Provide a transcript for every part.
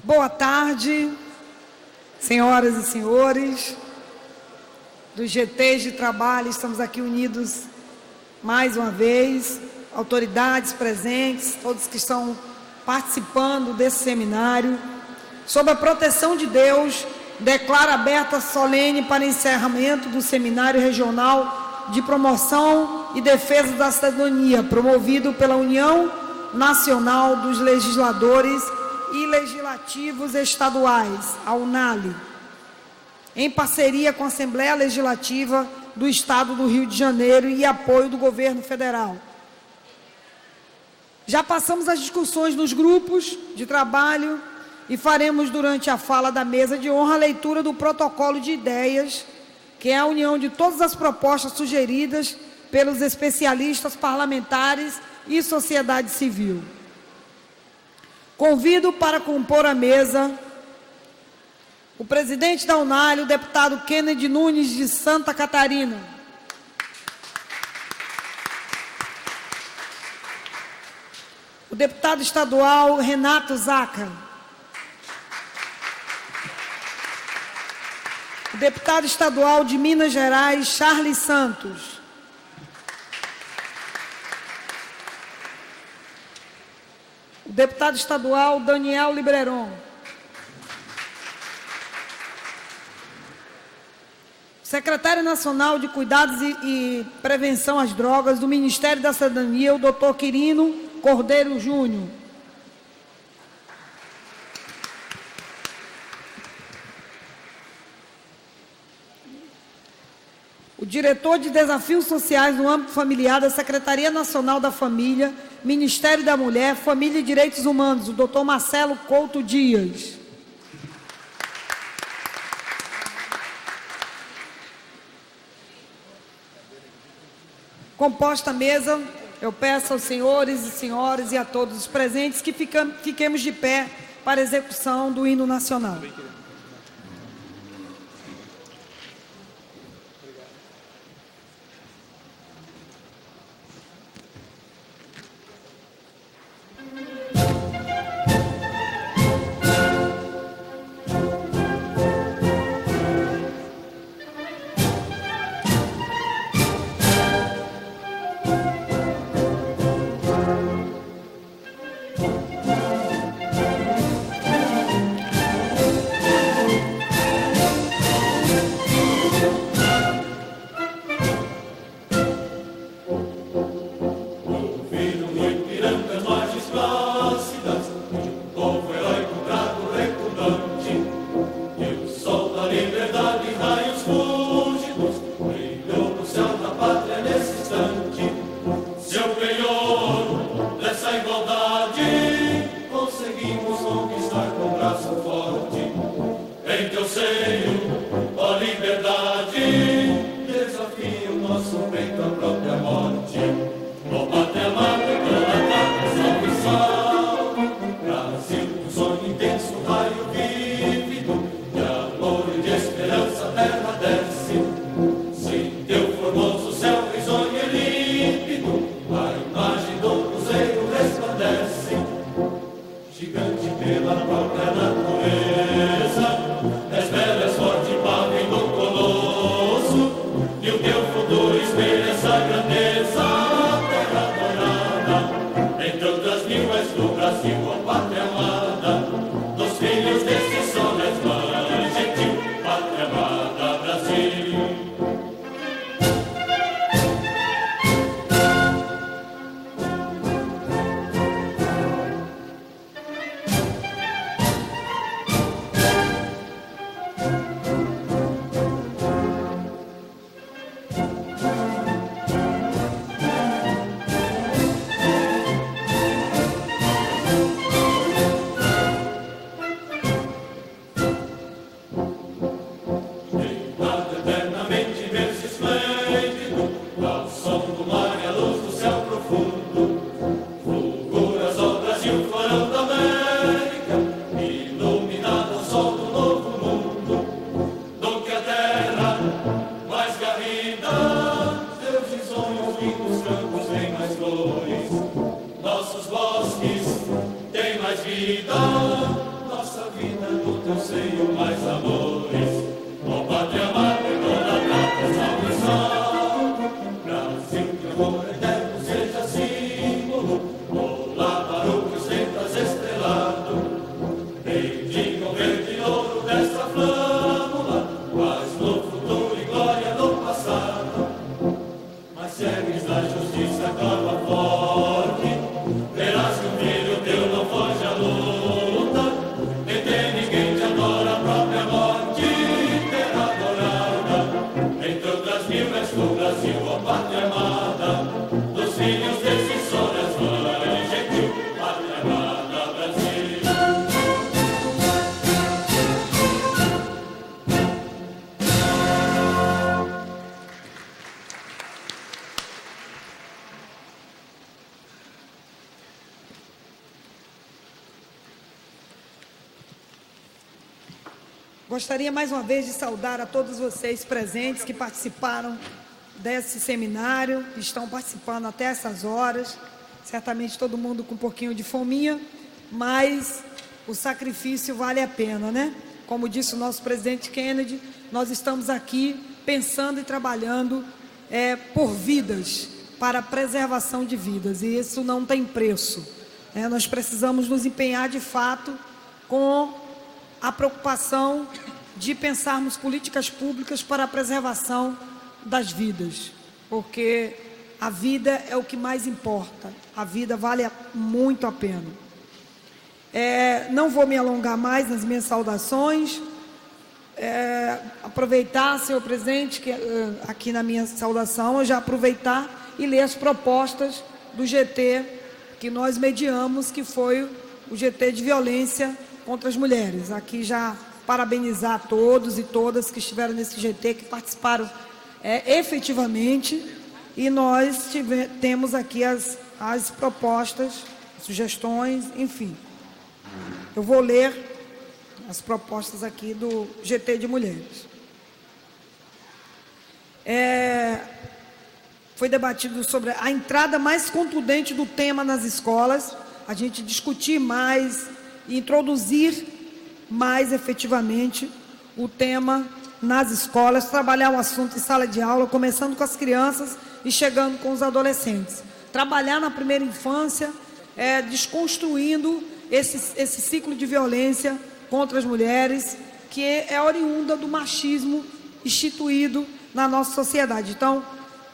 Boa tarde, senhoras e senhores dos GTs de trabalho. Estamos aqui unidos mais uma vez, autoridades presentes, todos que estão participando desse seminário. Sob a proteção de Deus, declaro aberta solene para encerramento do Seminário Regional de Promoção e Defesa da Cidadania, promovido pela União Nacional dos Legisladores e Legislativos Estaduais, a UNALE, em parceria com a Assembleia Legislativa do Estado do Rio de Janeiro e apoio do Governo Federal. Já passamos as discussões nos grupos de trabalho e faremos, durante a fala da mesa de honra, a leitura do protocolo de ideias, que é a união de todas as propostas sugeridas pelos especialistas parlamentares e sociedade civil. Convido para compor a mesa o presidente da UNALE, o deputado Kennedy Nunes, de Santa Catarina. O deputado estadual Renato Zaca. O deputado estadual de Minas Gerais, Charles Santos. O deputado estadual Daniel Libreron. O secretário nacional de Cuidados e Prevenção às Drogas do Ministério da Cidadania, o doutor Quirino Cordeiro Júnior. O diretor de Desafios Sociais no âmbito familiar da Secretaria Nacional da Família, Ministério da Mulher, Família e Direitos Humanos, o doutor Marcelo Couto Dias. Composta a mesa, eu peço aos senhores e senhoras e a todos os presentes que fiquemos de pé para a execução do hino nacional. Nossos bosques têm mais vida, nossa vida. Gostaria mais uma vez de saudar a todos vocês presentes que participaram desse seminário, que estão participando até essas horas. Certamente todo mundo com um pouquinho de fominha, mas o sacrifício vale a pena, né? Como disse o nosso presidente Kennedy, nós estamos aqui pensando e trabalhando por vidas, para a preservação de vidas, e isso não tem preço. Nós precisamos nos empenhar de fato com a preocupação de pensarmos políticas públicas para a preservação das vidas, porque a vida é o que mais importa, a vida vale muito a pena. Não vou me alongar mais nas minhas saudações, aproveitar, senhor presidente, que aqui na minha saudação, eu já aproveitar e ler as propostas do GT que nós mediamos, que foi o GT de violência contra as mulheres. Aqui já parabenizar todos e todas que estiveram nesse GT, que participaram efetivamente, e nós temos aqui as propostas, sugestões, enfim. Eu vou ler as propostas aqui do GT de mulheres. Foi debatido sobre a entrada mais contundente do tema nas escolas, a gente discutir mais e introduzir mais efetivamente o tema nas escolas, trabalhar o assunto em sala de aula, começando com as crianças e chegando com os adolescentes. Trabalhar na primeira infância, desconstruindo esse ciclo de violência contra as mulheres, que é oriunda do machismo instituído na nossa sociedade. Então,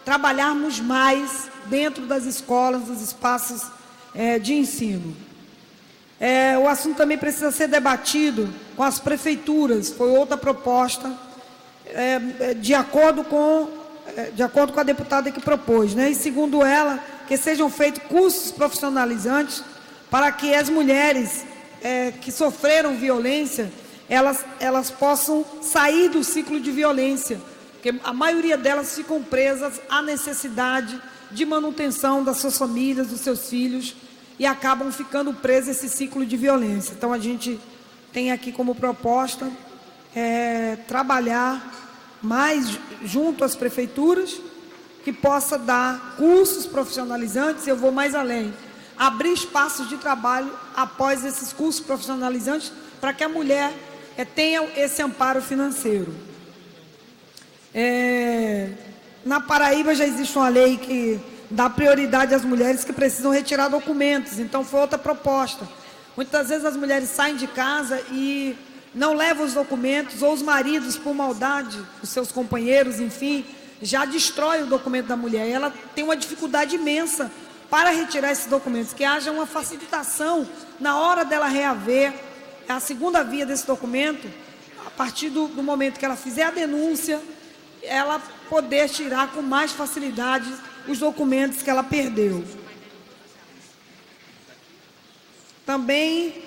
trabalharmos mais dentro das escolas, dos espaços de ensino. O assunto também precisa ser debatido com as prefeituras, foi outra proposta, de acordo com a deputada que propôs, né? E segundo ela, que sejam feitos cursos profissionalizantes para que as mulheres que sofreram violência, elas possam sair do ciclo de violência, porque a maioria delas ficam presas à necessidade de manutenção das suas famílias, dos seus filhos, e acabam ficando presas a esse ciclo de violência. Então, a gente tem aqui como proposta trabalhar mais junto às prefeituras, que possa dar cursos profissionalizantes. Eu vou mais além, abrir espaços de trabalho após esses cursos profissionalizantes, para que a mulher tenha esse amparo financeiro. Na Paraíba já existe uma lei que dá prioridade às mulheres que precisam retirar documentos, então foi outra proposta. Muitas vezes as mulheres saem de casa e não levam os documentos, ou os maridos, por maldade, os seus companheiros, enfim, já destrói o documento da mulher, e ela tem uma dificuldade imensa para retirar esses documentos, que haja uma facilitação na hora dela reaver a segunda via desse documento, a partir do momento que ela fizer a denúncia, ela poder tirar com mais facilidade os documentos que ela perdeu. Também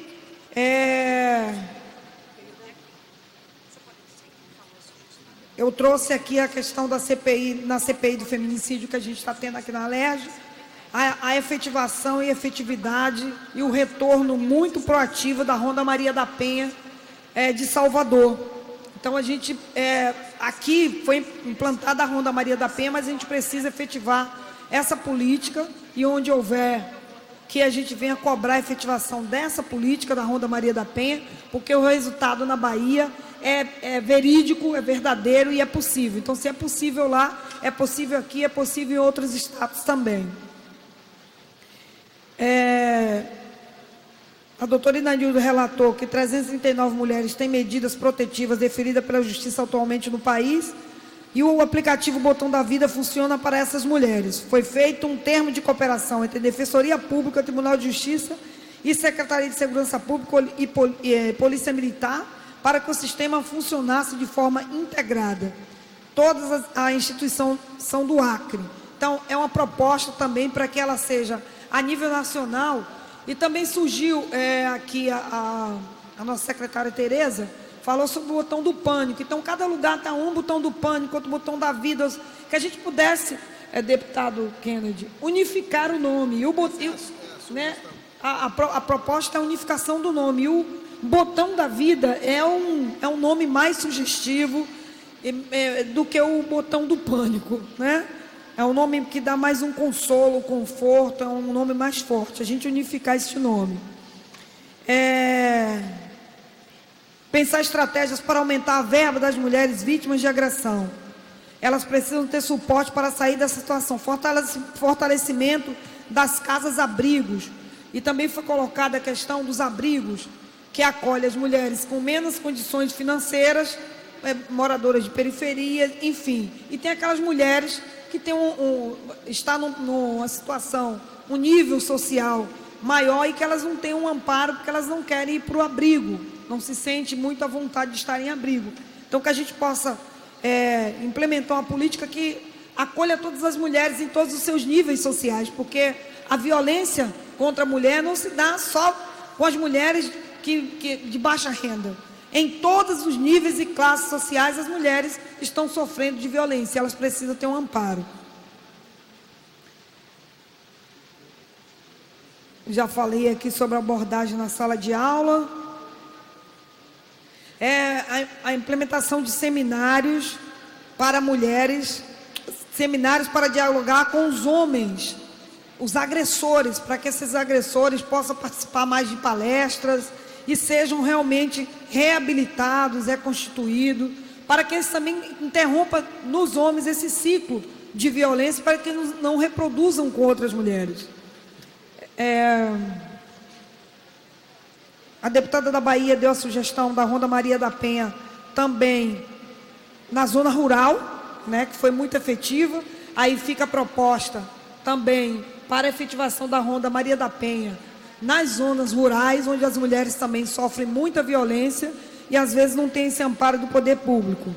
eu trouxe aqui a questão da CPI, na CPI do feminicídio que a gente está tendo aqui na Alerj, a efetivação e efetividade e o retorno muito proativo da Ronda Maria da Penha de Salvador. Então, a gente, aqui foi implantada a Ronda Maria da Penha, mas a gente precisa efetivar essa política, e onde houver que a gente venha cobrar a efetivação dessa política da Ronda Maria da Penha, porque o resultado na Bahia é verídico, é verdadeiro e é possível. Então, se é possível lá, é possível aqui, é possível em outros estados também. A doutora Inanildo relatou que 339 mulheres têm medidas protetivas deferidas pela Justiça atualmente no país, e o aplicativo Botão da Vida funciona para essas mulheres. Foi feito um termo de cooperação entre Defensoria Pública, Tribunal de Justiça e Secretaria de Segurança Pública e Polícia Militar para que o sistema funcionasse de forma integrada. Todas as instituições são do Acre. Então, é uma proposta também para que ela seja a nível nacional. E também surgiu aqui a nossa secretária Tereza, falou sobre o botão do pânico. Então, cada lugar está um botão do pânico, outro botão da vida. Que a gente pudesse, deputado Kennedy, unificar o nome. A proposta é a unificação do nome. E o botão da vida é um nome mais sugestivo do que o botão do pânico, né? É um nome que dá mais um consolo, conforto, é um nome mais forte. A gente unificar esse nome. Pensar estratégias para aumentar a verba das mulheres vítimas de agressão. Elas precisam ter suporte para sair dessa situação. Fortalecimento das casas-abrigos. E também foi colocada a questão dos abrigos, que acolhe as mulheres com menos condições financeiras, moradoras de periferia, enfim. E tem aquelas mulheres que tem está numa situação, um nível social maior e que elas não têm um amparo porque elas não querem ir para o abrigo, não se sente muito à vontade de estar em abrigo. Então, que a gente possa implementar uma política que acolha todas as mulheres em todos os seus níveis sociais, porque a violência contra a mulher não se dá só com as mulheres de baixa renda. Em todos os níveis e classes sociais, as mulheres estão sofrendo de violência, elas precisam ter um amparo. Já falei aqui sobre a abordagem na sala de aula. A implementação de seminários para mulheres, seminários para dialogar com os homens, os agressores, para que esses agressores possam participar mais de palestras e sejam realmente reabilitados, reconstituídos, para que eles também interrompam nos homens esse ciclo de violência, para que não reproduzam com outras mulheres. A deputada da Bahia deu a sugestão da Ronda Maria da Penha também na zona rural, né, que foi muito efetiva. Aí fica a proposta também para a efetivação da Ronda Maria da Penha nas zonas rurais, onde as mulheres também sofrem muita violência e às vezes não tem esse amparo do poder público.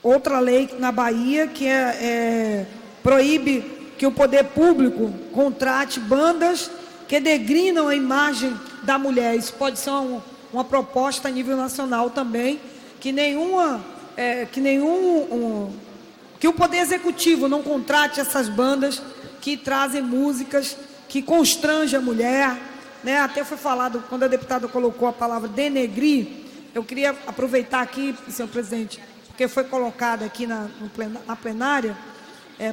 Outra lei na Bahia que proíbe que o poder público contrate bandas que degrinam a imagem da mulher. Isso pode ser uma proposta a nível nacional também, que o Poder Executivo não contrate essas bandas que trazem músicas que constrangem a mulher, né? Até foi falado, quando a deputada colocou a palavra denegrir, eu queria aproveitar aqui, senhor presidente, porque foi colocada aqui na plenária,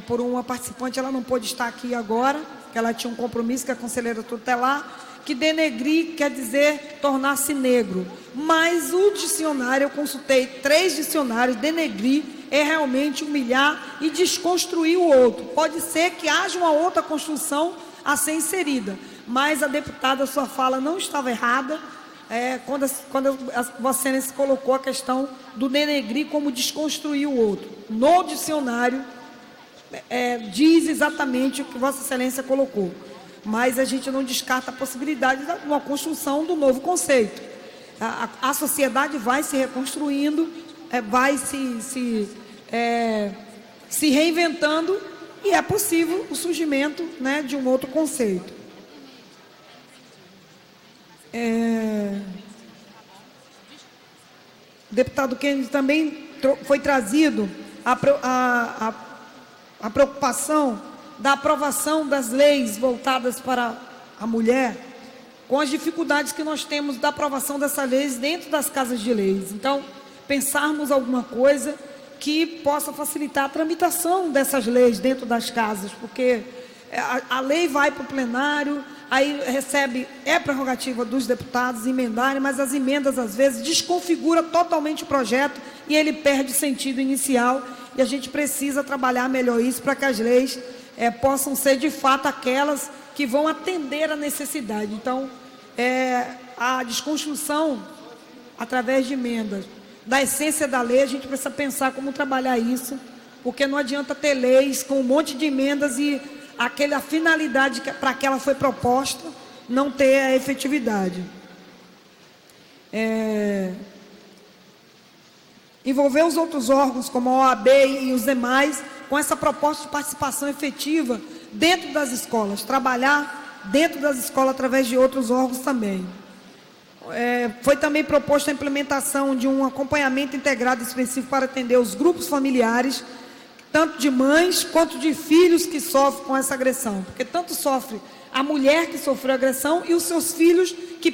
por uma participante, ela não pôde estar aqui agora, que ela tinha um compromisso com a conselheira tutelar, que denegrir quer dizer tornar-se negro. Mas o dicionário, eu consultei 3 dicionários, denegrir é realmente humilhar e desconstruir o outro. Pode ser que haja uma outra construção a ser inserida, mas a deputada, sua fala não estava errada, quando a Vossa Excelência colocou a questão do denegrir como desconstruir o outro. No dicionário, diz exatamente o que Vossa Excelência colocou, mas a gente não descarta a possibilidade de uma construção do novo conceito. A sociedade vai se reconstruindo, vai se reinventando, e é possível o surgimento, né, de um outro conceito. Deputado Kennedy, também foi trazido a preocupação da aprovação das leis voltadas para a mulher, com as dificuldades que nós temos da aprovação dessas leis dentro das casas de leis. Então, pensarmos alguma coisa que possa facilitar a tramitação dessas leis dentro das casas, porque a lei vai para o plenário, aí recebe, é prerrogativa dos deputados emendarem, mas as emendas às vezes desconfiguram totalmente o projeto e ele perde o sentido inicial, e a gente precisa trabalhar melhor isso para que as leis possam ser de fato aquelas que vão atender a necessidade. Então, a desconstrução através de emendas da essência da lei, a gente precisa pensar como trabalhar isso, porque não adianta ter leis com um monte de emendas e aquela finalidade para que ela foi proposta não ter a efetividade. Envolver os outros órgãos, como a OAB e os demais, com essa proposta de participação efetiva dentro das escolas, trabalhar dentro das escolas através de outros órgãos também. Foi também proposta a implementação de um acompanhamento integrado específico para atender os grupos familiares, tanto de mães quanto de filhos que sofrem com essa agressão, porque tanto sofre a mulher que sofreu agressão e os seus filhos que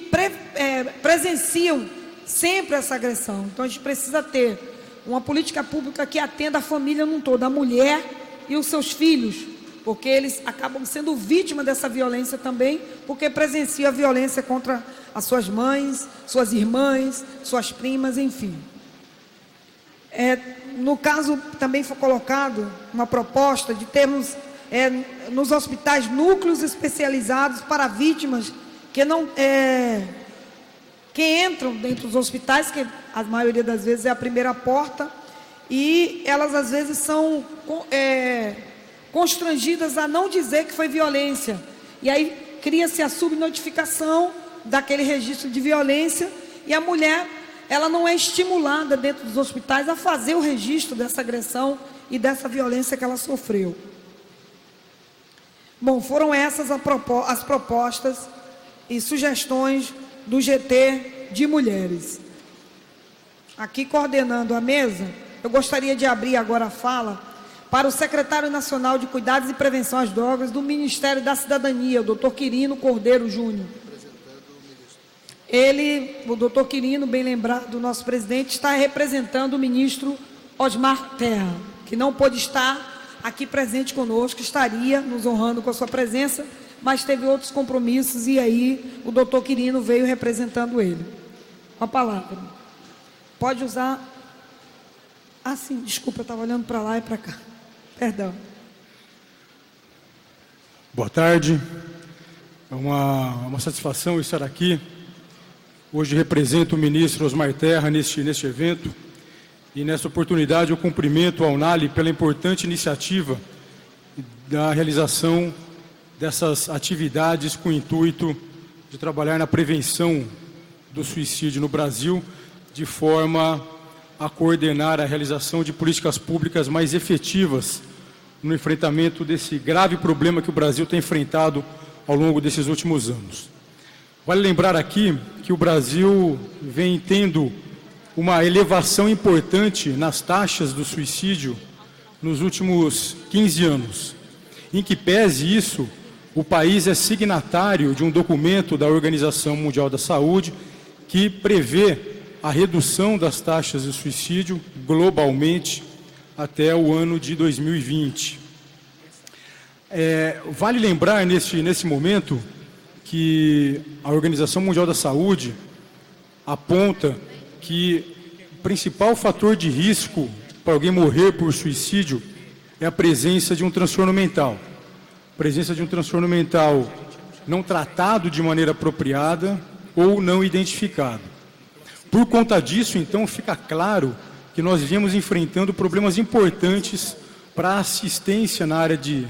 presenciam sempre essa agressão. Então a gente precisa ter uma política pública que atenda a família num todo, a mulher e os seus filhos, porque eles acabam sendo vítimas dessa violência também, porque presenciam a violência contra as suas mães, suas irmãs, suas primas, enfim. No caso, também foi colocado uma proposta de termos nos hospitais núcleos especializados para vítimas que entram dentro dos hospitais, que a maioria das vezes é a primeira porta, e elas às vezes são constrangidas a não dizer que foi violência, e aí cria-se a subnotificação daquele registro de violência, e a mulher, ela não é estimulada dentro dos hospitais a fazer o registro dessa agressão e dessa violência que ela sofreu. Bom, foram essas as propostas e sugestões do GT de mulheres. Aqui coordenando a mesa, eu gostaria de abrir agora a fala para o secretário nacional de Cuidados e Prevenção às Drogas do Ministério da Cidadania, o doutor Quirino Cordeiro Júnior. O doutor Quirino, bem lembrado do nosso presidente, está representando o ministro Osmar Terra, que não pôde estar aqui presente conosco, estaria nos honrando com a sua presença, mas teve outros compromissos e aí o doutor Quirino veio representando ele. Com a palavra. Pode usar... sim, desculpa, eu estava olhando para lá e para cá. Perdão. Boa tarde. É uma satisfação estar aqui. Hoje represento o ministro Osmar Terra neste evento e nessa oportunidade eu cumprimento a UNALI pela importante iniciativa da realização dessas atividades com o intuito de trabalhar na prevenção do suicídio no Brasil, de forma a coordenar a realização de políticas públicas mais efetivas no enfrentamento desse grave problema que o Brasil tem enfrentado ao longo desses últimos anos. Vale lembrar aqui que o Brasil vem tendo uma elevação importante nas taxas do suicídio nos últimos 15 anos. Em que pese isso, o país é signatário de um documento da Organização Mundial da Saúde que prevê a redução das taxas de suicídio globalmente até o ano de 2020. Vale lembrar nesse momento que a Organização Mundial da Saúde aponta que o principal fator de risco para alguém morrer por suicídio é a presença de um transtorno mental. A presença de um transtorno mental não tratado de maneira apropriada ou não identificado. Por conta disso, então, fica claro que nós viemos enfrentando problemas importantes para a assistência na área de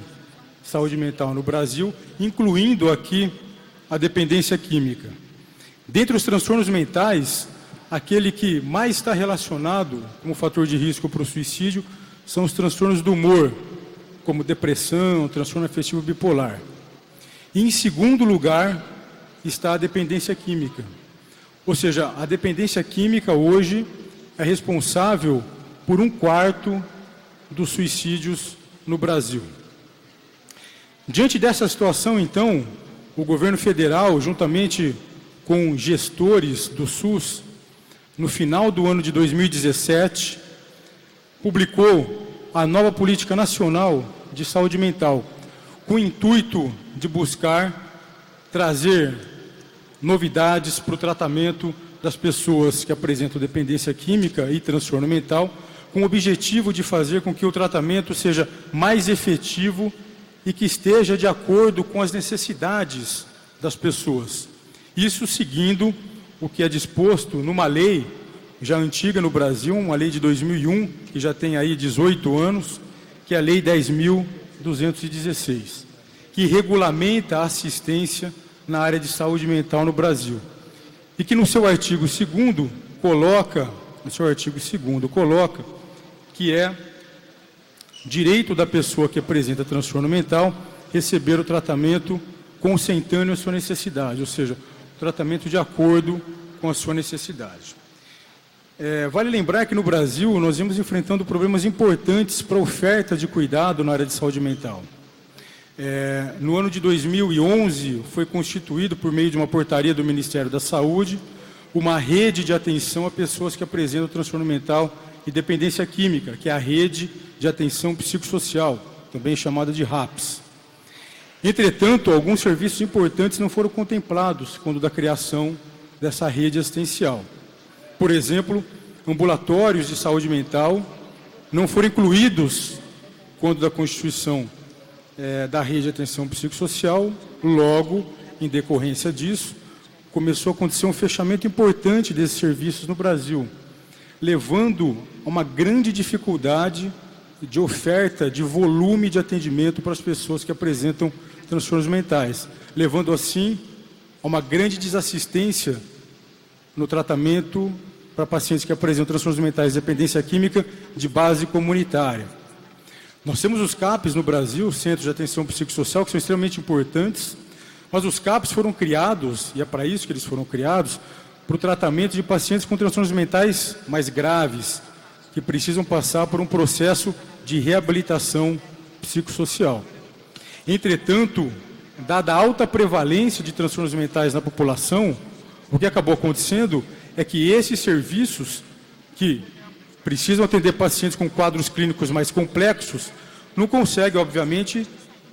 saúde mental no Brasil, incluindo aqui a dependência química. Dentre os transtornos mentais, aquele que mais está relacionado como fator de risco para o suicídio são os transtornos do humor, como depressão, transtorno afetivo bipolar. E, em segundo lugar, está a dependência química. Ou seja, a dependência química hoje é responsável por 1/4 dos suicídios no Brasil. Diante dessa situação, então, o governo federal, juntamente com gestores do SUS, no final do ano de 2017, publicou a nova Política Nacional de Saúde Mental, com o intuito de buscar trazer novidades para o tratamento das pessoas que apresentam dependência química e transtorno mental, com o objetivo de fazer com que o tratamento seja mais efetivo e que esteja de acordo com as necessidades das pessoas. Isso seguindo o que é disposto numa lei já antiga no Brasil, uma lei de 2001, que já tem aí 18 anos, que é a Lei 10.216, que regulamenta a assistência na área de saúde mental no Brasil. E que no seu artigo 2º coloca que é direito da pessoa que apresenta transtorno mental receber o tratamento consentâneo à sua necessidade, ou seja, o tratamento de acordo com a sua necessidade. Vale lembrar que no Brasil nós vimos enfrentando problemas importantes para a oferta de cuidado na área de saúde mental. No ano de 2011, foi constituído, por meio de uma portaria do Ministério da Saúde, uma rede de atenção a pessoas que apresentam transtorno mental e dependência química, que é a Rede de Atenção Psicossocial, também chamada de RAPS. Entretanto, alguns serviços importantes não foram contemplados quando da criação dessa rede assistencial. Por exemplo, ambulatórios de saúde mental não foram incluídos quando da constituição da Rede de Atenção Psicossocial. Logo, em decorrência disso, começou a acontecer um fechamento importante desses serviços no Brasil, levando a uma grande dificuldade de oferta, de volume de atendimento para as pessoas que apresentam transtornos mentais, levando assim a uma grande desassistência no tratamento para pacientes que apresentam transtornos mentais de dependência química de base comunitária. Nós temos os CAPs no Brasil, Centros de Atenção Psicossocial, que são extremamente importantes, mas os CAPs foram criados, e é para isso que eles foram criados, para o tratamento de pacientes com transtornos mentais mais graves, que precisam passar por um processo de reabilitação psicossocial. Entretanto, dada a alta prevalência de transtornos mentais na população, o que acabou acontecendo é que esses serviços, que precisam atender pacientes com quadros clínicos mais complexos, não conseguem, obviamente,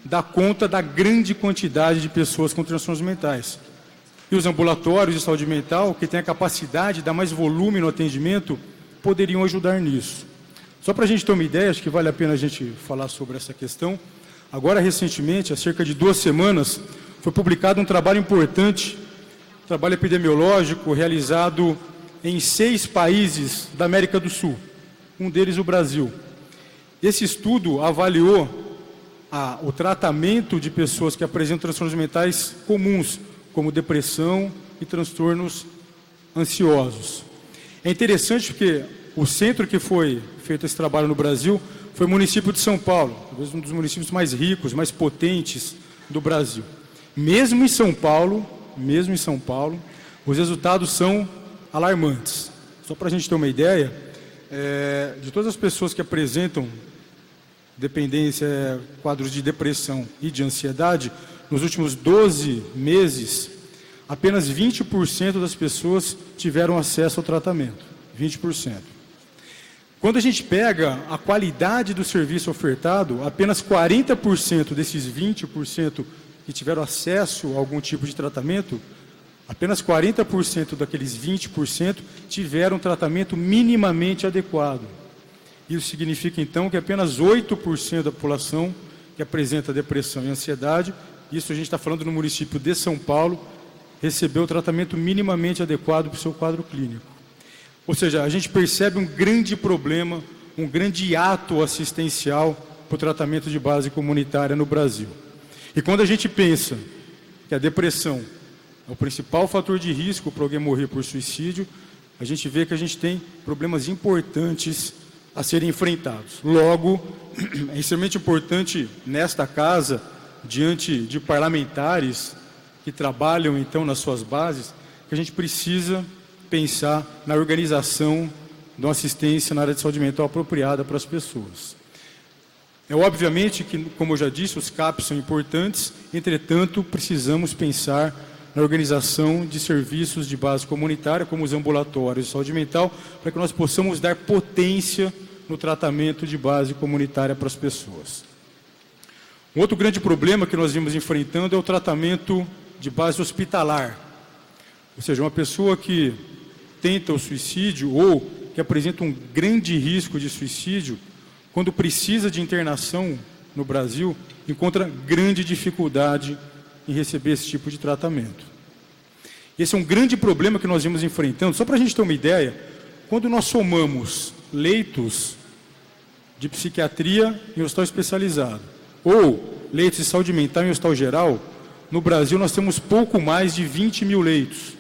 dar conta da grande quantidade de pessoas com transtornos mentais. E os ambulatórios de saúde mental, que têm a capacidade de dar mais volume no atendimento, poderiam ajudar nisso. Só para a gente ter uma ideia, acho que vale a pena a gente falar sobre essa questão. Agora, recentemente, há cerca de 2 semanas, foi publicado um trabalho importante, um trabalho epidemiológico realizado em 6 países da América do Sul, um deles o Brasil. Esse estudo avaliou o tratamento de pessoas que apresentam transtornos mentais comuns, como depressão e transtornos ansiosos. É interessante porque o centro que foi feito esse trabalho no Brasil foi o município de São Paulo, talvez um dos municípios mais ricos, mais potentes do Brasil. Mesmo em São Paulo, os resultados são alarmantes. Só para a gente ter uma ideia, de todas as pessoas que apresentam dependência, quadros de depressão e de ansiedade, nos últimos 12 meses, apenas 20% das pessoas tiveram acesso ao tratamento. 20%. Quando a gente pega a qualidade do serviço ofertado, apenas 40% desses 20% que tiveram acesso a algum tipo de tratamento, apenas 40% daqueles 20% tiveram tratamento minimamente adequado. Isso significa, então, que apenas 8% da população que apresenta depressão e ansiedade, isso a gente está falando no município de São Paulo, recebeu o tratamento minimamente adequado para o seu quadro clínico. Ou seja, a gente percebe um grande problema, um grande ato assistencial para o tratamento de base comunitária no Brasil. E quando a gente pensa que a depressão é o principal fator de risco para alguém morrer por suicídio, a gente vê que a gente tem problemas importantes a serem enfrentados. Logo, é extremamente importante nesta casa, diante de parlamentares que trabalham então nas suas bases, que a gente precisa pensar na organização de uma assistência na área de saúde mental apropriada para as pessoas. Obviamente que, como eu já disse, os CAPs são importantes, entretanto, precisamos pensar na organização de serviços de base comunitária, como os ambulatórios de saúde mental, para que nós possamos dar potência no tratamento de base comunitária para as pessoas. Um outro grande problema que nós vimos enfrentando é o tratamento de base hospitalar. Ou seja, uma pessoa que tenta o suicídio ou que apresenta um grande risco de suicídio, quando precisa de internação no Brasil, encontra grande dificuldade em receber esse tipo de tratamento. Esse é um grande problema que nós vimos enfrentando. Só para a gente ter uma ideia, quando nós somamos leitos de psiquiatria em hospital especializado ou leitos de saúde mental em hospital geral, no Brasil nós temos pouco mais de 20 mil leitos.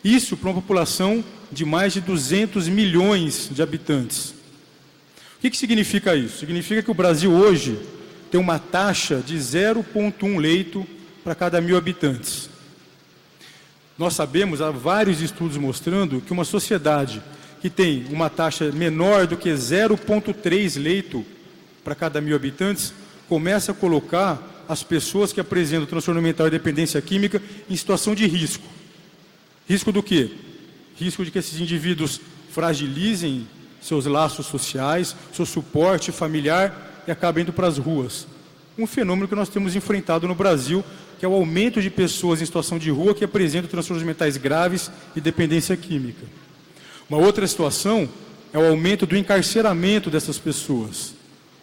Isso para uma população de mais de 200 milhões de habitantes. O que significa isso? Significa que o Brasil hoje tem uma taxa de 0,1 leito para cada 1.000 habitantes. Nós sabemos, há vários estudos mostrando que uma sociedade que tem uma taxa menor do que 0,3 leito para cada 1.000 habitantes, começa a colocar as pessoas que apresentam transtorno mental e dependência química em situação de risco. Risco do quê? Risco de que esses indivíduos fragilizem seus laços sociais, seu suporte familiar e acabem indo para as ruas. Um fenômeno que nós temos enfrentado no Brasil, que é o aumento de pessoas em situação de rua que apresentam transtornos mentais graves e dependência química. Uma outra situação é o aumento do encarceramento dessas pessoas.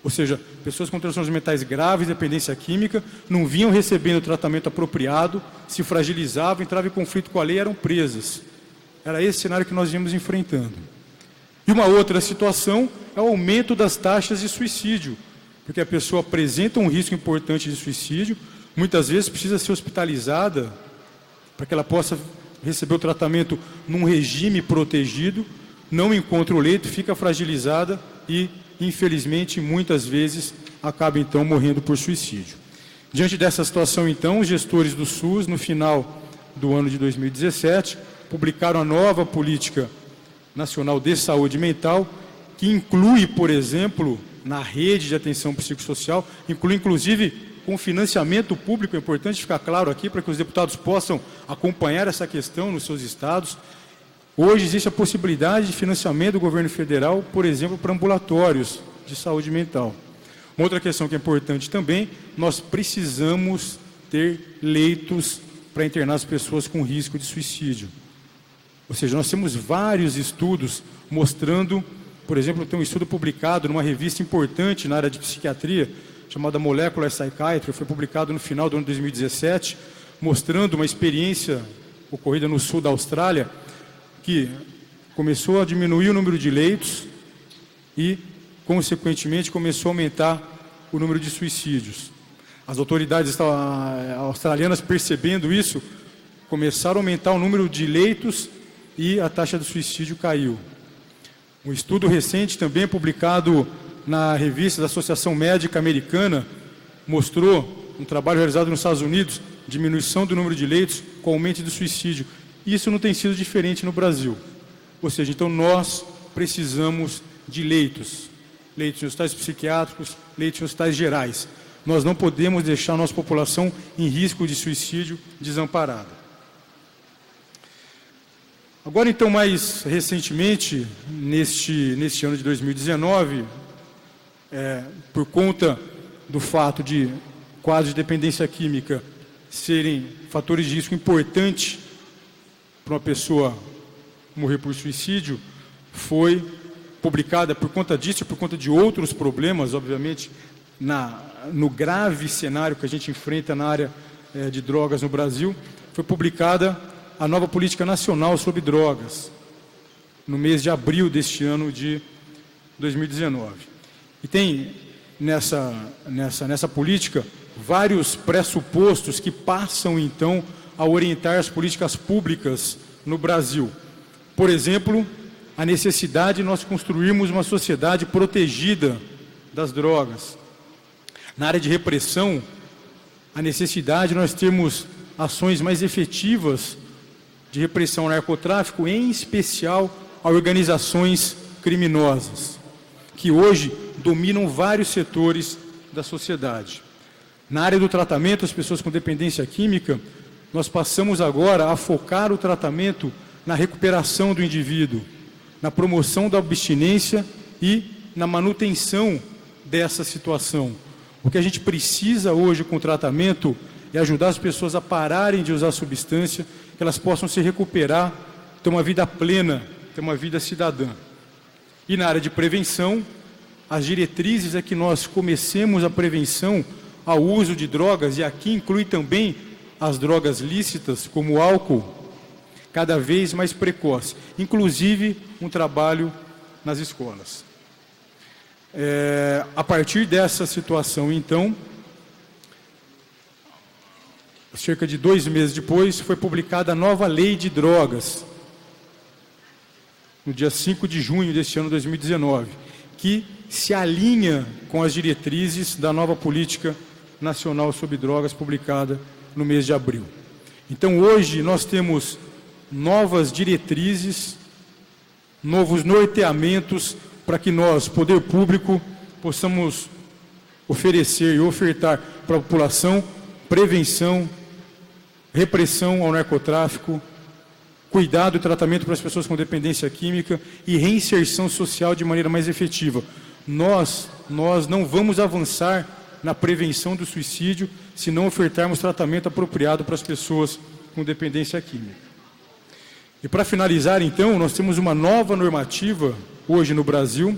Ou seja, pessoas com transtornos mentais graves, dependência química, não vinham recebendo o tratamento apropriado, se fragilizavam, entravam em conflito com a lei e eram presas. Era esse cenário que nós vimos enfrentando. E uma outra situação é o aumento das taxas de suicídio, porque a pessoa apresenta um risco importante de suicídio, muitas vezes precisa ser hospitalizada para que ela possa receber o tratamento num regime protegido, não encontra o leito, fica fragilizada e, infelizmente, muitas vezes acaba então morrendo por suicídio. Diante dessa situação, então, os gestores do SUS, no final do ano de 2017, publicaram a nova política nacional de saúde mental, que inclui, por exemplo, na rede de atenção psicossocial, inclui inclusive com financiamento público, é importante ficar claro aqui para que os deputados possam acompanhar essa questão nos seus estados. Hoje existe a possibilidade de financiamento do governo federal, por exemplo, para ambulatórios de saúde mental. Uma outra questão que é importante também, nós precisamos ter leitos para internar as pessoas com risco de suicídio. Ou seja, nós temos vários estudos mostrando, por exemplo, tem um estudo publicado numa revista importante na área de psiquiatria, chamada Molecular Psychiatry, foi publicado no final do ano de 2017, mostrando uma experiência ocorrida no sul da Austrália, que começou a diminuir o número de leitos e, consequentemente, começou a aumentar o número de suicídios. As autoridades australianas, percebendo isso, começaram a aumentar o número de leitos e a taxa de suicídio caiu. Um estudo recente, também publicado na revista da Associação Médica Americana, mostrou um trabalho realizado nos Estados Unidos, diminuição do número de leitos com aumento do suicídio. Isso não tem sido diferente no Brasil. Ou seja, então nós precisamos de leitos. Leitos em hospitais psiquiátricos, leitos em hospitais gerais. Nós não podemos deixar a nossa população em risco de suicídio desamparada. Agora, então, mais recentemente, neste ano de 2019, por conta do fato de quadros de dependência química serem fatores de risco importante para uma pessoa morrer por suicídio, foi publicada por conta disso e por conta de outros problemas, obviamente, no grave cenário que a gente enfrenta na área de drogas no Brasil, foi publicada a nova política nacional sobre drogas, no mês de abril deste ano de 2019. E tem nessa política vários pressupostos que passam, então, a orientar as políticas públicas no Brasil. Por exemplo, a necessidade de nós construirmos uma sociedade protegida das drogas. Na área de repressão, a necessidade de nós termos ações mais efetivas de repressão ao narcotráfico, em especial a organizações criminosas, que hoje dominam vários setores da sociedade. Na área do tratamento, as pessoas com dependência química, nós passamos agora a focar o tratamento na recuperação do indivíduo, na promoção da abstinência e na manutenção dessa situação. O que a gente precisa hoje com o tratamento é ajudar as pessoas a pararem de usar substância, que elas possam se recuperar, ter uma vida plena, ter uma vida cidadã. E na área de prevenção, as diretrizes é que nós comecemos a prevenção ao uso de drogas, e aqui inclui também as drogas lícitas, como o álcool, cada vez mais precoce, inclusive um trabalho nas escolas. A partir dessa situação, então, cerca de 2 meses depois, foi publicada a nova lei de drogas, no dia 5 de junho deste ano 2019, que se alinha com as diretrizes da nova política nacional sobre drogas publicada no mês de abril. Então, hoje, nós temos novas diretrizes, novos norteamentos para que nós, poder público, possamos oferecer e ofertar para a população prevenção, repressão ao narcotráfico, cuidado e tratamento para as pessoas com dependência química e reinserção social de maneira mais efetiva. Nós não vamos avançar na prevenção do suicídio se não ofertarmos tratamento apropriado para as pessoas com dependência química. E para finalizar, então, nós temos uma nova normativa hoje no Brasil,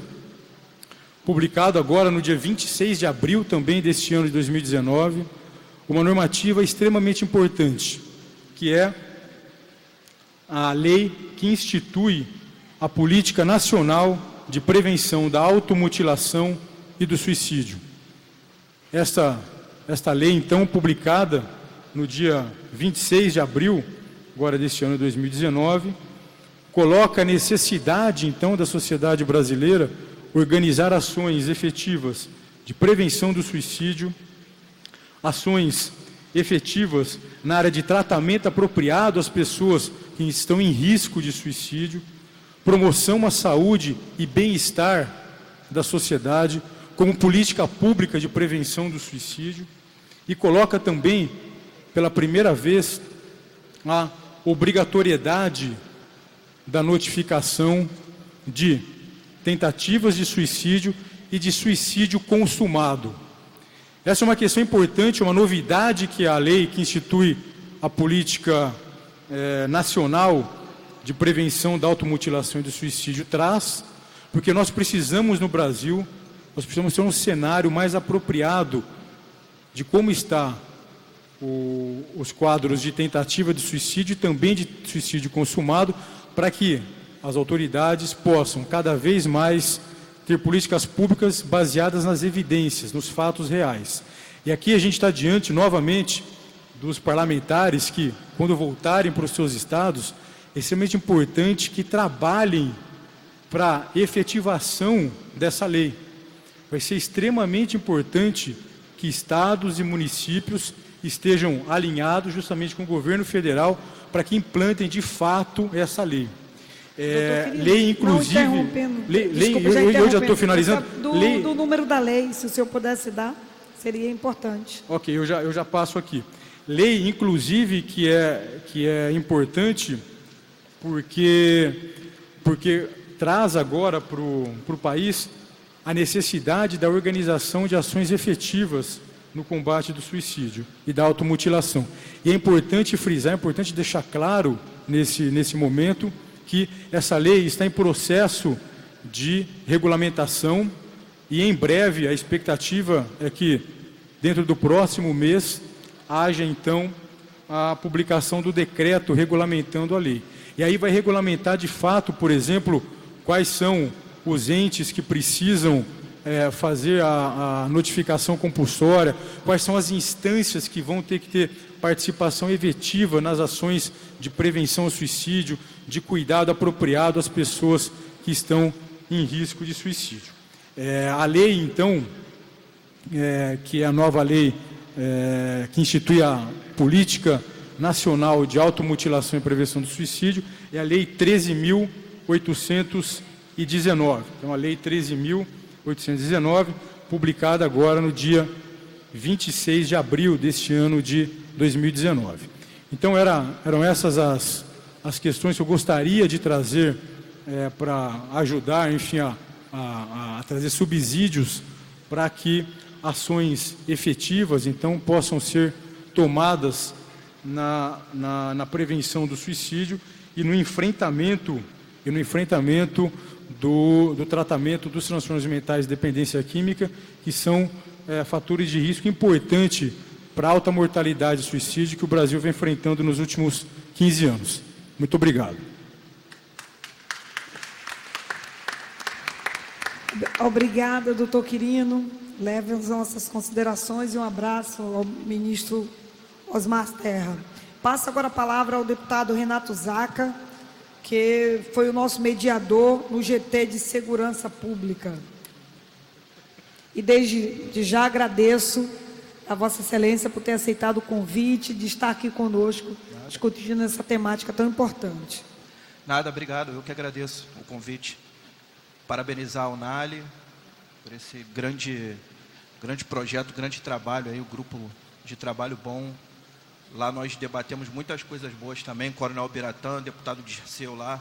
publicada agora no dia 26 de abril também deste ano de 2019, uma normativa extremamente importante, que é a lei que institui a Política Nacional de Prevenção da Automutilação e do Suicídio. Esta lei, então, publicada no dia 26 de abril, agora deste ano de 2019, coloca a necessidade, então, da sociedade brasileira organizar ações efetivas de prevenção do suicídio, ações efetivas na área de tratamento apropriado às pessoas que estão em risco de suicídio, promoção à saúde e bem-estar da sociedade como política pública de prevenção do suicídio, e coloca também, pela primeira vez, a obrigatoriedade da notificação de tentativas de suicídio e de suicídio consumado. Essa é uma questão importante, uma novidade que a lei que institui a política nacional de prevenção da automutilação e do suicídio traz, porque nós precisamos no Brasil, nós precisamos ter um cenário mais apropriado de como está os quadros de tentativa de suicídio e também de suicídio consumado, para que as autoridades possam cada vez mais ter políticas públicas baseadas nas evidências, nos fatos reais. E aqui a gente está diante, novamente, dos parlamentares que, quando voltarem para os seus estados, é extremamente importante que trabalhem para a efetivação dessa lei. Vai ser extremamente importante que estados e municípios estejam alinhados justamente com o governo federal para que implantem de fato essa lei. Lei, inclusive... Eu já estou finalizando. Do número da lei, se o senhor pudesse dar, seria importante. Ok, eu já passo aqui. Lei, inclusive, que é importante porque traz agora para o país a necessidade da organização de ações efetivas no combate do suicídio e da automutilação. E é importante frisar, é importante deixar claro nesse momento que essa lei está em processo de regulamentação e em breve a expectativa é que dentro do próximo mês haja então a publicação do decreto regulamentando a lei. E aí vai regulamentar de fato, por exemplo, quais são os entes que precisam fazer a notificação compulsória, quais são as instâncias que vão ter que ter participação efetiva nas ações de prevenção ao suicídio, de cuidado apropriado às pessoas que estão em risco de suicídio. A lei, então, que é a nova lei que institui a Política Nacional de Automutilação e Prevenção do Suicídio, é a Lei 13.819. Então, a Lei 13.819, publicada agora no dia 26 de abril deste ano de 2019. Então, eram essas as questões que eu gostaria de trazer para ajudar, enfim, a trazer subsídios para que ações efetivas, então, possam ser tomadas na prevenção do suicídio e no enfrentamento do tratamento dos transtornos mentais de dependência química, que são fatores de risco importante para a alta mortalidade e suicídio que o Brasil vem enfrentando nos últimos 15 anos. Muito obrigado. Obrigada, doutor Quirino. Leve as nossas considerações e um abraço ao ministro Osmar Terra. Passo agora a palavra ao deputado Renato Zaca, que foi o nosso mediador no GT de Segurança Pública. E desde já agradeço a Vossa Excelência por ter aceitado o convite de estar aqui conosco, discutindo essa temática tão importante. Nada, obrigado. Eu que agradeço o convite. Parabenizar a Unali por esse grande projeto, grande trabalho, aí, o grupo de trabalho bom. Lá nós debatemos muitas coisas boas também. Coronel Biratã, deputado Dirceu lá,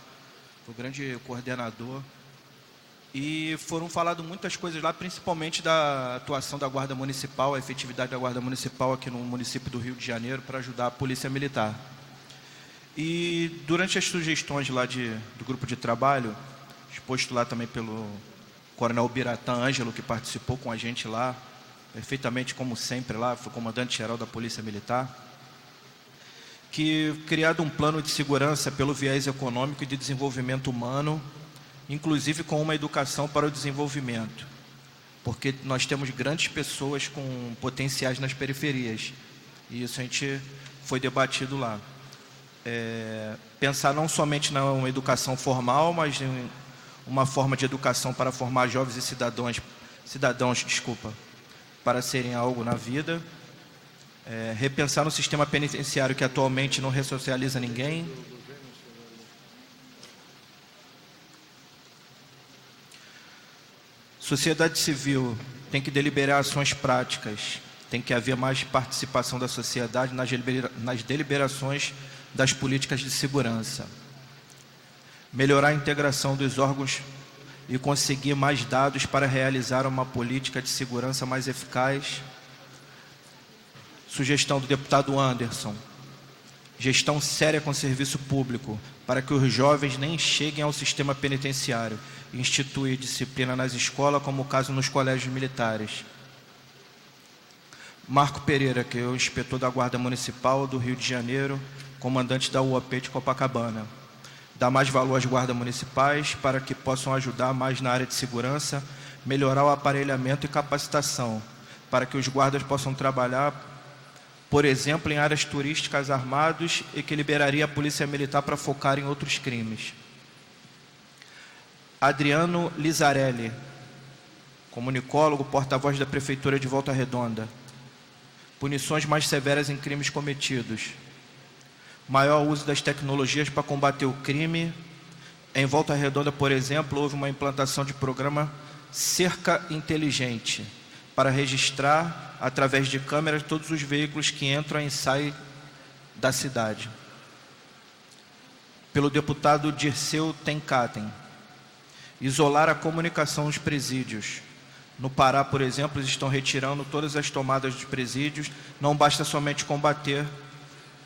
foi o grande coordenador. E foram faladas muitas coisas lá, principalmente da atuação da Guarda Municipal, a efetividade da Guarda Municipal aqui no município do Rio de Janeiro para ajudar a Polícia Militar. E durante as sugestões lá do grupo de trabalho, exposto lá também pelo Coronel Biratã Ângelo, que participou com a gente lá, perfeitamente como sempre lá, foi comandante-geral da Polícia Militar, que criado um plano de segurança pelo viés econômico e de desenvolvimento humano, inclusive com uma educação para o desenvolvimento, porque nós temos grandes pessoas com potenciais nas periferias, e isso a gente foi debatido lá. Pensar não somente na educação formal, mas em uma forma de educação para formar jovens e cidadãos, para serem algo na vida. Repensar no sistema penitenciário que atualmente não ressocializa ninguém. Sociedade civil tem que deliberar ações práticas, tem que haver mais participação da sociedade nas deliberações das políticas de segurança. Melhorar a integração dos órgãos e conseguir mais dados para realizar uma política de segurança mais eficaz. Sugestão do deputado Anderson: gestão séria com serviço público, para que os jovens nem cheguem ao sistema penitenciário. Instituir disciplina nas escolas, como o caso nos colégios militares. Marco Pereira, que é o inspetor da Guarda Municipal do Rio de Janeiro, comandante da UAP de Copacabana. Dar mais valor às guardas municipais para que possam ajudar mais na área de segurança, melhorar o aparelhamento e capacitação, para que os guardas possam trabalhar, por exemplo, em áreas turísticas armados, e que liberaria a Polícia Militar para focar em outros crimes. Adriano Lizarelli, comunicólogo, porta-voz da Prefeitura de Volta Redonda. Punições mais severas em crimes cometidos. Maior uso das tecnologias para combater o crime. Em Volta Redonda, por exemplo, houve uma implantação de programa Cerca Inteligente, para registrar, através de câmeras, todos os veículos que entram e saem da cidade. Pelo deputado Dirceu Tenkaten. Isolar a comunicação nos presídios. No Pará, por exemplo, eles estão retirando todas as tomadas dos presídios. Não basta somente combater,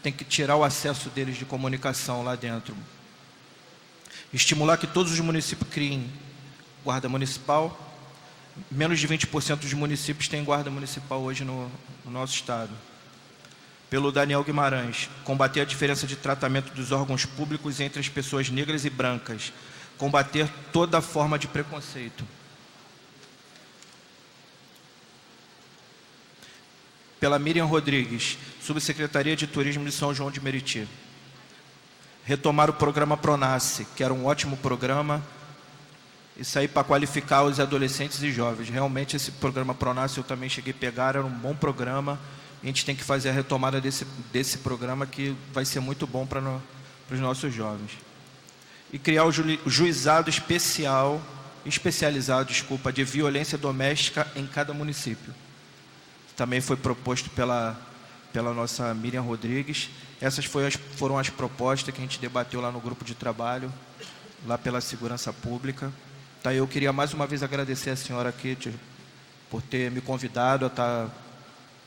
tem que tirar o acesso deles de comunicação lá dentro. Estimular que todos os municípios criem guarda municipal. Menos de 20% dos municípios têm guarda municipal hoje no nosso estado. Pelo Daniel Guimarães: combater a diferença de tratamento dos órgãos públicos entre as pessoas negras e brancas. Combater toda forma de preconceito. Pela Miriam Rodrigues, Subsecretaria de Turismo de São João de Meriti. Retomar o programa Pronasce, que era um ótimo programa, isso aí para qualificar os adolescentes e jovens. Realmente esse programa Pronasce eu também cheguei a pegar, era um bom programa. A gente tem que fazer a retomada desse programa, que vai ser muito bom para os nossos jovens. E criar o juizado especializado de violência doméstica em cada município. Também foi proposto pela nossa Miriam Rodrigues. Essas foram as propostas que a gente debateu lá no grupo de trabalho, lá pela Segurança Pública. Tá, eu queria mais uma vez agradecer a senhora aqui por ter me convidado a estar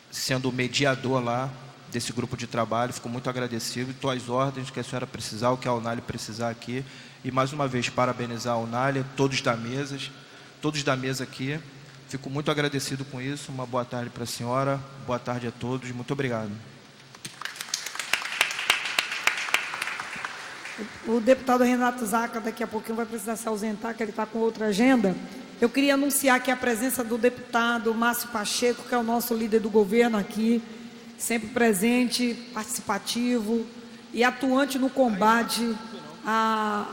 sendo o mediador lá desse grupo de trabalho. Fico muito agradecido. Estou às ordens, que a senhora precisar, o que a Unali precisar aqui. E mais uma vez parabenizar a Unali, todos da mesa aqui. Fico muito agradecido com isso. Uma boa tarde para a senhora, boa tarde a todos. Muito obrigado. O deputado Renato Zaca daqui a pouquinho vai precisar se ausentar, que ele está com outra agenda. Eu queria anunciar aqui a presença do deputado Márcio Pacheco, que é o nosso líder do governo aqui, sempre presente, participativo e atuante no combate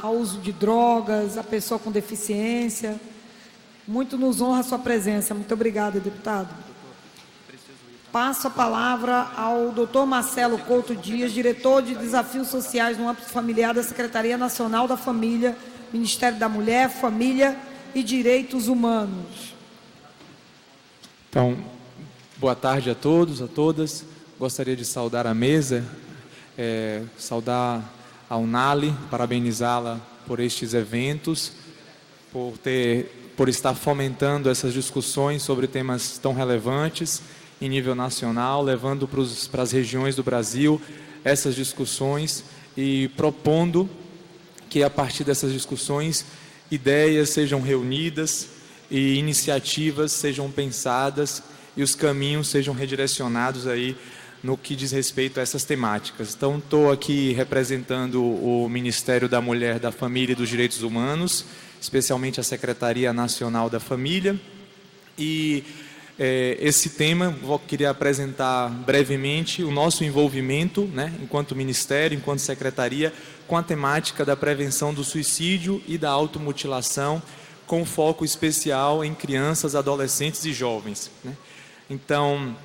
ao uso de drogas, a pessoa com deficiência. Muito nos honra a sua presença. Muito obrigada, deputado. Passo a palavra ao doutor Marcelo Couto Dias, diretor de Desafios Sociais no âmbito familiar da Secretaria Nacional da Família, Ministério da Mulher, Família e Direitos Humanos. Então, boa tarde a todos, a todas. Gostaria de saudar a mesa, saudar a Unali, parabenizá-la por estes eventos, por estar fomentando essas discussões sobre temas tão relevantes em nível nacional, levando para as regiões do Brasil essas discussões e propondo que a partir dessas discussões ideias sejam reunidas e iniciativas sejam pensadas e os caminhos sejam redirecionados aí no que diz respeito a essas temáticas. Então, estou aqui representando o Ministério da Mulher, da Família e dos Direitos Humanos, especialmente a Secretaria Nacional da Família, e esse tema, queria apresentar brevemente o nosso envolvimento, enquanto Ministério, enquanto Secretaria, com a temática da prevenção do suicídio e da automutilação, com foco especial em crianças, adolescentes e jovens. Então,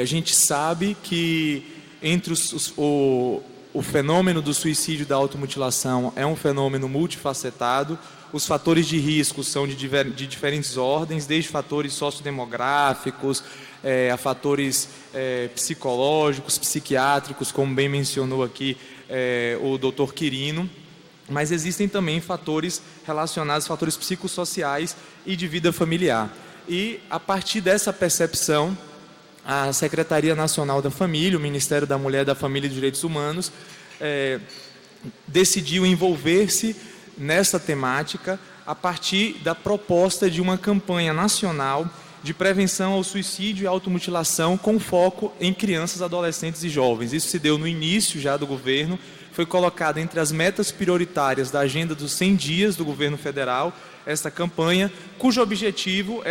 a gente sabe que entre o fenômeno do suicídio e da automutilação é um fenômeno multifacetado. Os fatores de risco são de diferentes ordens, desde fatores sociodemográficos, a fatores psicológicos, psiquiátricos, como bem mencionou aqui o doutor Quirino, mas existem também fatores relacionados, fatores psicossociais e de vida familiar. E, a partir dessa percepção, a Secretaria Nacional da Família, o Ministério da Mulher, da Família e dos Direitos Humanos, decidiu envolver-se nessa temática a partir da proposta de uma campanha nacional de prevenção ao suicídio e automutilação com foco em crianças, adolescentes e jovens. Isso se deu no início já do governo, foi colocado entre as metas prioritárias da agenda dos 100 dias do governo federal, esta campanha, cujo objetivo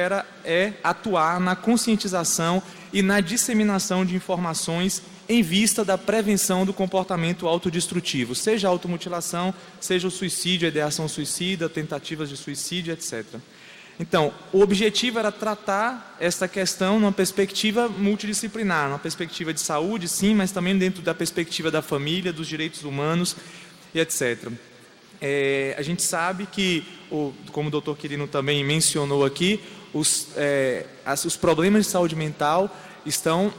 é atuar na conscientização e na disseminação de informações em vista da prevenção do comportamento autodestrutivo, seja a automutilação, seja o suicídio, a ideação suicida, tentativas de suicídio, etc. Então, o objetivo era tratar essa questão numa perspectiva multidisciplinar, numa perspectiva de saúde, sim, mas também dentro da perspectiva da família, dos direitos humanos e etc. A gente sabe que, como o doutor Quirino também mencionou aqui, os problemas de saúde mental estão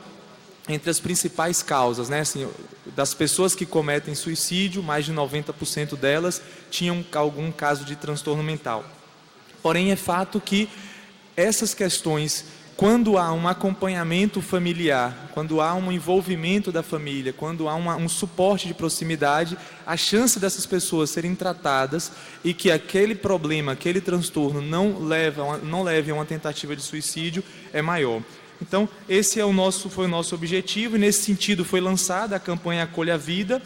entre as principais causas, assim, das pessoas que cometem suicídio, mais de 90% delas tinham algum caso de transtorno mental. Porém, é fato que essas questões, quando há um acompanhamento familiar, quando há um envolvimento da família, quando há um suporte de proximidade, a chance dessas pessoas serem tratadas e que aquele problema, aquele transtorno não leve a uma tentativa de suicídio é maior. Então, esse foi o nosso objetivo, e nesse sentido foi lançada a campanha Acolha a Vida,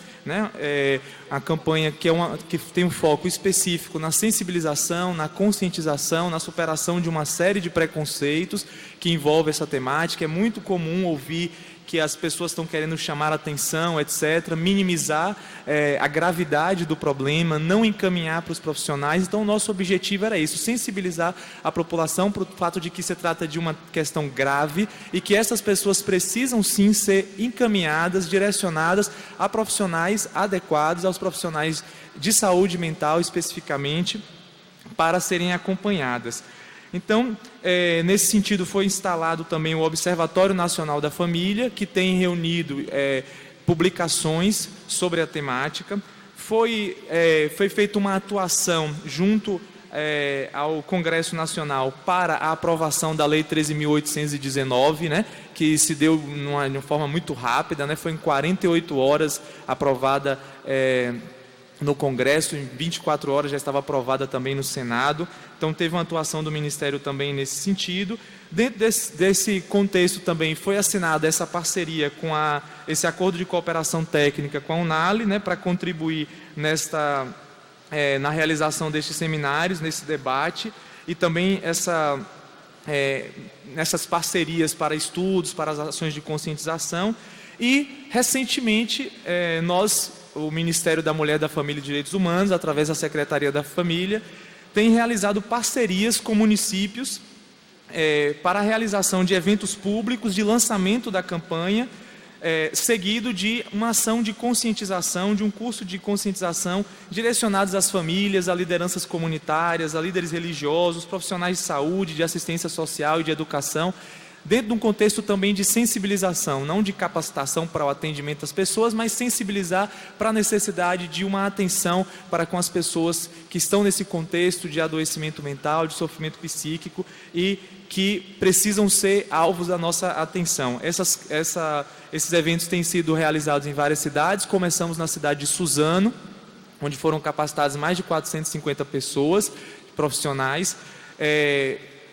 a campanha que tem um foco específico na sensibilização, na conscientização, na superação de uma série de preconceitos que envolve essa temática. É muito comum ouvir que as pessoas estão querendo chamar a atenção, etc., minimizar a gravidade do problema, não encaminhar para os profissionais. Então, o nosso objetivo era isso, sensibilizar a população para o fato de que se trata de uma questão grave e que essas pessoas precisam, sim, ser encaminhadas, direcionadas a profissionais adequados, aos profissionais de saúde mental, especificamente, para serem acompanhadas. Então, nesse sentido, foi instalado também o Observatório Nacional da Família, que tem reunido publicações sobre a temática. Foi feita uma atuação junto ao Congresso Nacional para a aprovação da Lei 13.819, né, que se deu de uma forma muito rápida, né, foi em 48 horas aprovada no Congresso, em 24 horas já estava aprovada também no Senado. Então teve uma atuação do Ministério também nesse sentido. Dentro desse contexto também foi assinada essa parceria com esse acordo de cooperação técnica com a UNALI, né, para contribuir na realização destes seminários, nesse debate, e também nessas parcerias para estudos, para as ações de conscientização. E recentemente o Ministério da Mulher, da Família e Direitos Humanos, através da Secretaria da Família, tem realizado parcerias com municípios para a realização de eventos públicos de lançamento da campanha, seguido de uma ação de conscientização, de um curso de conscientização direcionados às famílias, a lideranças comunitárias, a líderes religiosos, profissionais de saúde, de assistência social e de educação, dentro de um contexto também de sensibilização, não de capacitação para o atendimento às pessoas, mas sensibilizar para a necessidade de uma atenção para com as pessoas que estão nesse contexto de adoecimento mental, de sofrimento psíquico e que precisam ser alvos da nossa atenção. Esses eventos têm sido realizados em várias cidades. Começamos na cidade de Suzano, onde foram capacitadas mais de 450 pessoas, profissionais.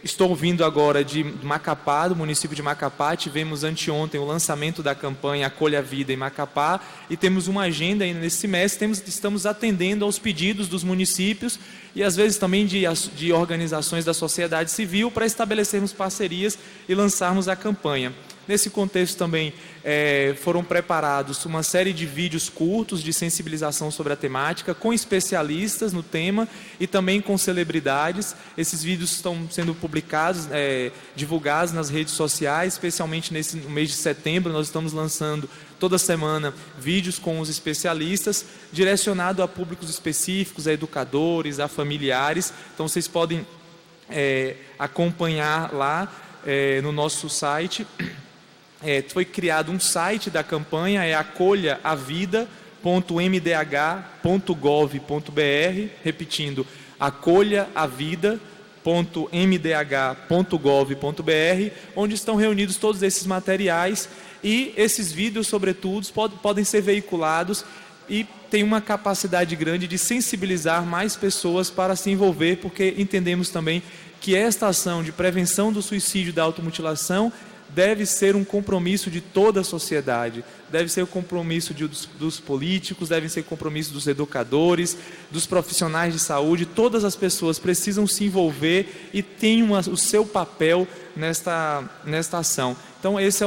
Estou vindo agora de Macapá, do município de Macapá. Tivemos anteontem o lançamento da campanha Acolha a Vida em Macapá e temos uma agenda ainda nesse semestre. Estamos atendendo aos pedidos dos municípios e às vezes também de organizações da sociedade civil para estabelecermos parcerias e lançarmos a campanha. Nesse contexto também foram preparados uma série de vídeos curtos de sensibilização sobre a temática, com especialistas no tema e também com celebridades. Esses vídeos estão sendo publicados, divulgados nas redes sociais, especialmente no mês de setembro. Nós estamos lançando toda semana vídeos com os especialistas, direcionado a públicos específicos, a educadores, a familiares. Então vocês podem acompanhar lá no nosso site. Foi criado um site da campanha, acolhaavida.mdh.gov.br, repetindo, acolhaavida.mdh.gov.br, onde estão reunidos todos esses materiais e esses vídeos, sobretudo, podem ser veiculados e tem uma capacidade grande de sensibilizar mais pessoas para se envolver, porque entendemos também que esta ação de prevenção do suicídio e da automutilação deve ser um compromisso de toda a sociedade, deve ser o compromisso dos políticos, deve ser o compromisso dos educadores, dos profissionais de saúde. Todas as pessoas precisam se envolver e têm o seu papel nesta ação. Então essa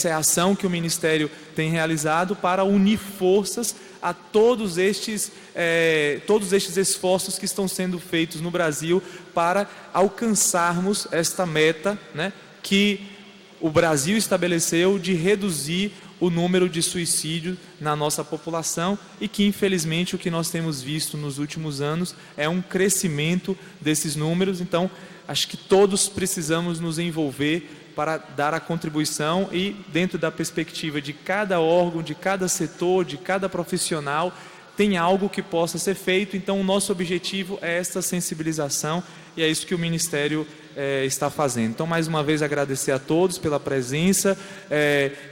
é a ação que o Ministério tem realizado para unir forças a todos estes esforços que estão sendo feitos no Brasil para alcançarmos esta meta, né, que o Brasil estabeleceu de reduzir o número de suicídios na nossa população e que, infelizmente, o que nós temos visto nos últimos anos é um crescimento desses números. Então, acho que todos precisamos nos envolver para dar a contribuição e, dentro da perspectiva de cada órgão, de cada setor, de cada profissional, tem algo que possa ser feito. Então o nosso objetivo é esta sensibilização e é isso que o Ministério está fazendo. Então, mais uma vez, agradecer a todos pela presença,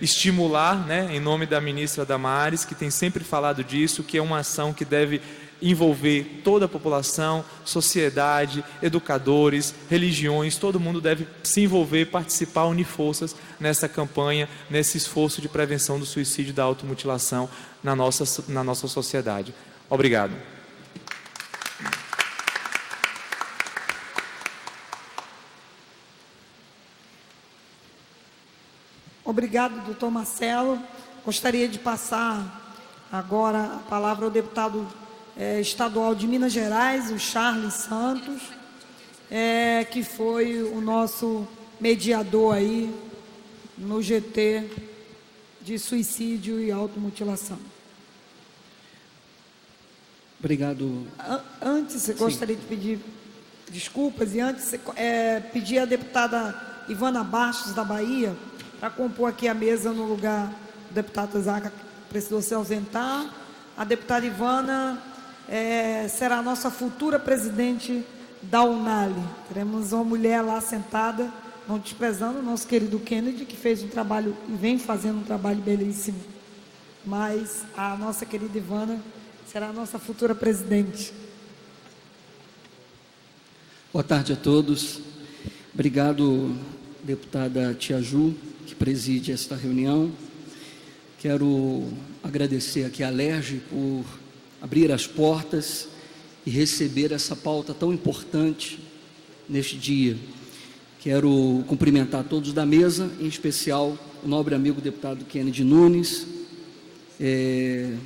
estimular, né, em nome da ministra Damares, que tem sempre falado disso, que é uma ação que deve envolver toda a população, sociedade, educadores, religiões. Todo mundo deve se envolver, participar, unir forças nessa campanha, nesse esforço de prevenção do suicídio e da automutilação na nossa sociedade. Obrigado. Obrigado, doutor Marcelo. Gostaria de passar agora a palavra ao deputado estadual de Minas Gerais, o Charles Santos, que foi o nosso mediador aí no GT de suicídio e automutilação. Obrigado. Antes, eu gostaria de pedir desculpas e antes pedir a deputada Ivana Bastos, da Bahia, para compor aqui a mesa no lugar do deputado Zaca, que precisou se ausentar. A deputada Ivana será a nossa futura presidente da UNALI. Teremos uma mulher lá sentada, não desprezando o nosso querido Kennedy, que fez um trabalho e vem fazendo um trabalho belíssimo. Mas a nossa querida Ivana será a nossa futura presidente. Boa tarde a todos. Obrigado, deputada Tia Ju, que preside esta reunião. Quero agradecer aqui a Alerj por abrir as portas e receber essa pauta tão importante neste dia. Quero cumprimentar todos da mesa, em especial o nobre amigo deputado Kennedy Nunes,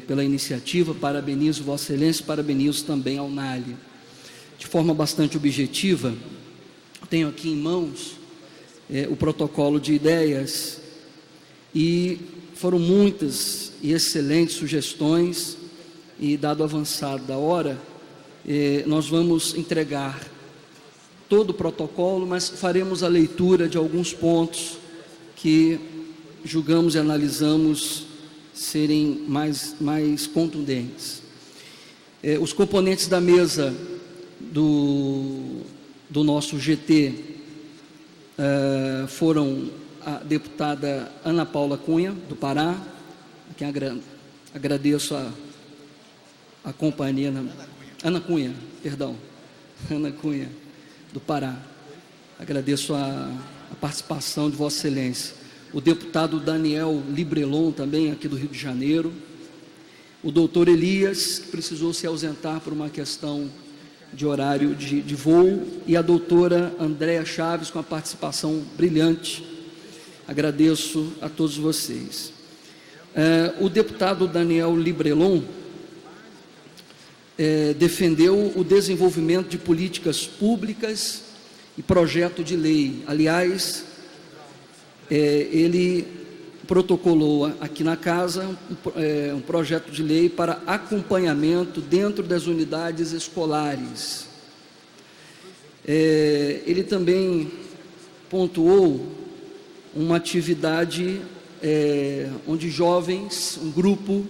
pela iniciativa. Parabenizo Vossa Excelência, parabenizo também ao UNALI. De forma bastante objetiva, tenho aqui em mãos o protocolo de ideias, e foram muitas e excelentes sugestões, e dado o avançado da hora, nós vamos entregar todo o protocolo, mas faremos a leitura de alguns pontos que julgamos e analisamos serem mais contundentes. Os componentes da mesa do nosso GT foram a deputada Ana Paula Cunha, do Pará, a quem agradeço a companhia, Ana Cunha, do Pará. Agradeço a participação de Vossa Excelência. O deputado Daniel Librelon, também aqui do Rio de Janeiro. O doutor Elias, que precisou se ausentar por uma questão de horário de voo, e a doutora Andréa Chaves, com a participação brilhante. Agradeço a todos vocês. O deputado Daniel Librelon defendeu o desenvolvimento de políticas públicas e projeto de lei. Aliás, ele protocolou aqui na casa um projeto de lei para acompanhamento dentro das unidades escolares. Ele também pontuou uma atividade onde jovens, um grupo,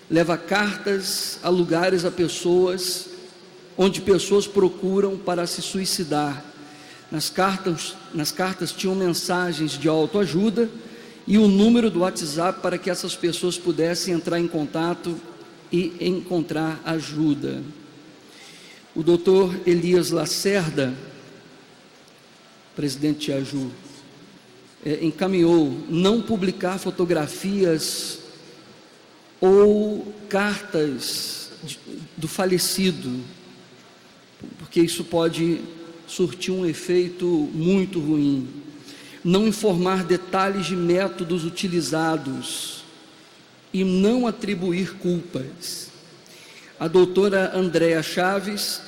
leva cartas a lugares, a pessoas, onde pessoas procuram para se suicidar. Nas cartas tinham mensagens de autoajuda e o número do WhatsApp para que essas pessoas pudessem entrar em contato e encontrar ajuda. O doutor Elias Lacerda, presidente Tia Ju, encaminhou não publicar fotografias ou cartas do falecido, porque isso pode surtir um efeito muito ruim. Não informar detalhes de métodos utilizados e não atribuir culpas. A doutora Andréa Chaves,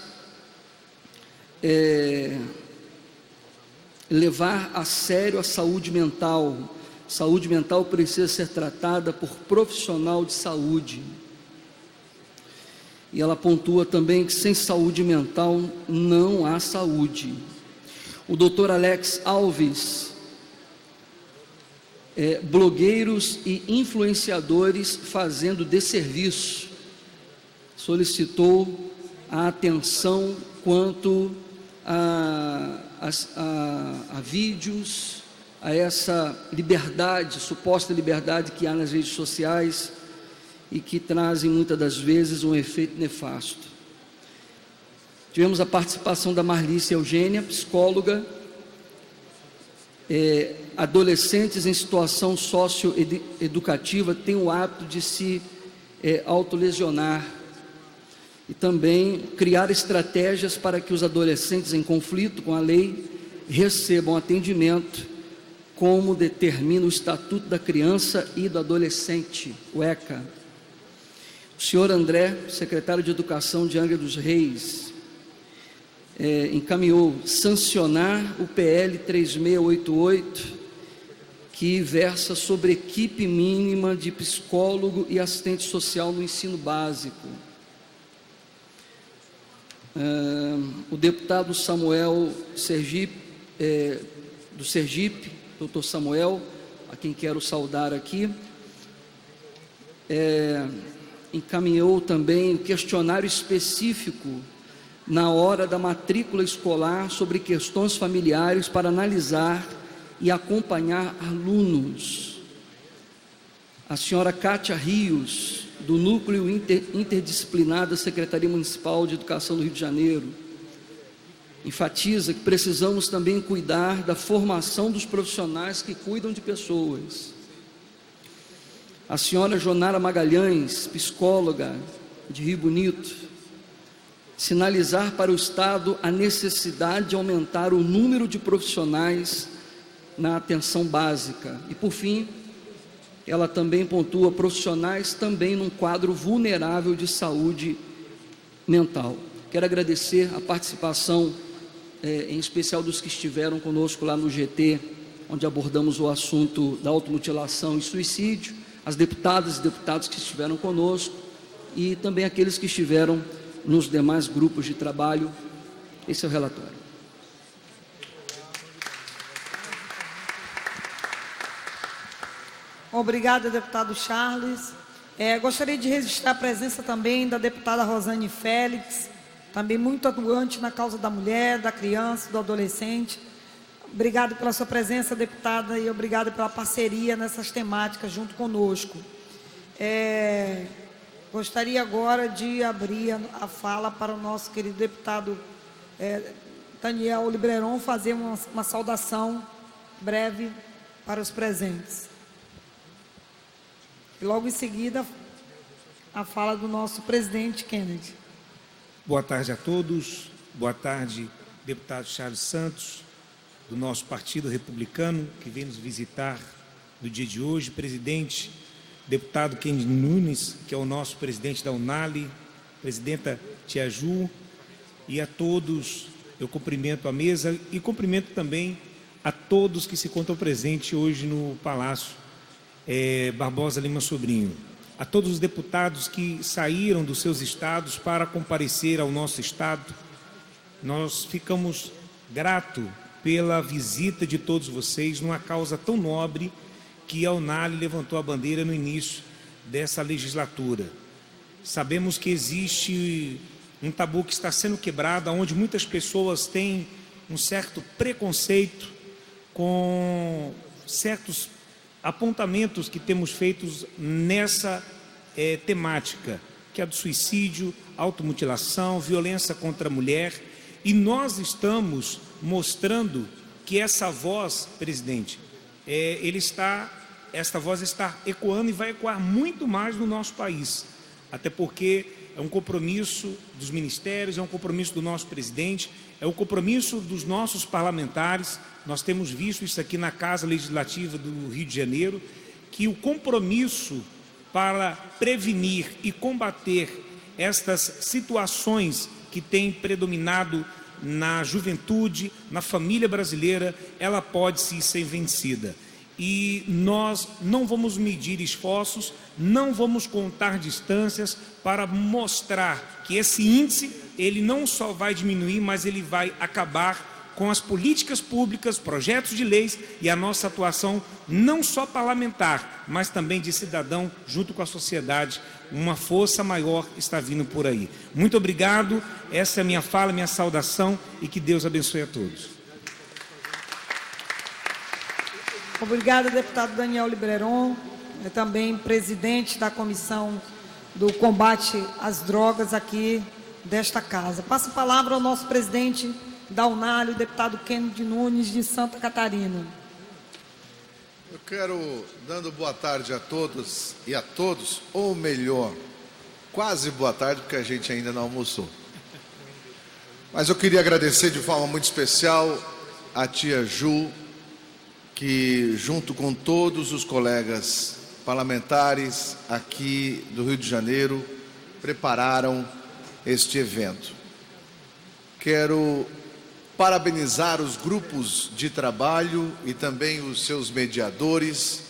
levar a sério a saúde mental. Saúde mental precisa ser tratada por profissional de saúde. E ela pontua também que sem saúde mental não há saúde. O doutor Alex Alves, blogueiros e influenciadores fazendo desserviço, solicitou a atenção quanto a vídeos, a essa liberdade, suposta liberdade que há nas redes sociais e que trazem muitas das vezes um efeito nefasto. Tivemos a participação da Marlice Eugênia, psicóloga. Adolescentes em situação socioeducativa têm o hábito de se autolesionar, e também criar estratégias para que os adolescentes em conflito com a lei recebam atendimento, como determina o Estatuto da Criança e do Adolescente, o ECA. O senhor André, secretário de Educação de Angra dos Reis, encaminhou sancionar o PL 3688, que versa sobre equipe mínima de psicólogo e assistente social no ensino básico. O deputado Samuel Sergipe, do Sergipe, doutor Samuel, a quem quero saudar aqui, encaminhou também o questionário específico na hora da matrícula escolar sobre questões familiares para analisar e acompanhar alunos. A senhora Kátia Rios, do Núcleo Interdisciplinar da Secretaria Municipal de Educação do Rio de Janeiro, enfatiza que precisamos também cuidar da formação dos profissionais que cuidam de pessoas. A senhora Jonara Magalhães, psicóloga de Rio Bonito, sinalizar para o Estado a necessidade de aumentar o número de profissionais na atenção básica. E por fim, ela também pontua profissionais também num quadro vulnerável de saúde mental. Quero agradecer a participação, em especial dos que estiveram conosco lá no GT, onde abordamos o assunto da automutilação e suicídio, as deputadas e deputados que estiveram conosco e também aqueles que estiveram nos demais grupos de trabalho. Esse é o relatório. Obrigada, deputado Charles. Gostaria de registrar a presença também da deputada Rosane Félix, também muito atuante na causa da mulher, da criança, do adolescente. Obrigado pela sua presença, deputada, e obrigado pela parceria nessas temáticas junto conosco. Gostaria agora de abrir a fala para o nosso querido deputado Daniel Libreron fazer uma saudação breve para os presentes. E logo em seguida, a fala do nosso presidente Kennedy. Boa tarde a todos. Boa tarde, deputado Charles Santos, do nosso Partido Republicano, que vem nos visitar no dia de hoje. Presidente, deputado Kennedy Nunes, que é o nosso presidente da UNALI, presidenta Tia Ju, e a todos, eu cumprimento a mesa e cumprimento também a todos que se encontram presentes hoje no Palácio Barbosa Lima Sobrinho, a todos os deputados que saíram dos seus estados para comparecer ao nosso estado. Nós ficamos gratos pela visita de todos vocês numa causa tão nobre que a UNALI levantou a bandeira no início dessa legislatura. Sabemos que existe um tabu que está sendo quebrado, onde muitas pessoas têm um certo preconceito com certos apontamentos que temos feitos nessa temática, que é do suicídio, automutilação, violência contra a mulher, e nós estamos mostrando que essa voz, presidente, esta voz está ecoando e vai ecoar muito mais no nosso país, até porque é um compromisso dos ministérios, é um compromisso do nosso presidente, é um compromisso dos nossos parlamentares. Nós temos visto isso aqui na Casa Legislativa do Rio de Janeiro, que o compromisso para prevenir e combater estas situações que têm predominado na juventude, na família brasileira, ela pode sim ser vencida. E nós não vamos medir esforços, não vamos contar distâncias para mostrar que esse índice, ele não só vai diminuir, mas ele vai acabar com as políticas públicas, projetos de leis e a nossa atuação não só parlamentar, mas também de cidadão junto com a sociedade. Uma força maior está vindo por aí. Muito obrigado, essa é a minha fala, minha saudação, e que Deus abençoe a todos. Obrigada, deputado Daniel Libreron, também presidente da Comissão do Combate às Drogas aqui desta casa. Passo a palavra ao nosso presidente da UNALI, o deputado Kennedy Nunes, de Santa Catarina. Eu quero, dando boa tarde a todos e a todos, ou melhor, quase boa tarde, porque a gente ainda não almoçou. Mas eu queria agradecer de forma muito especial a tia Ju, que junto com todos os colegas parlamentares aqui do Rio de Janeiro prepararam este evento. Quero parabenizar os grupos de trabalho e também os seus mediadores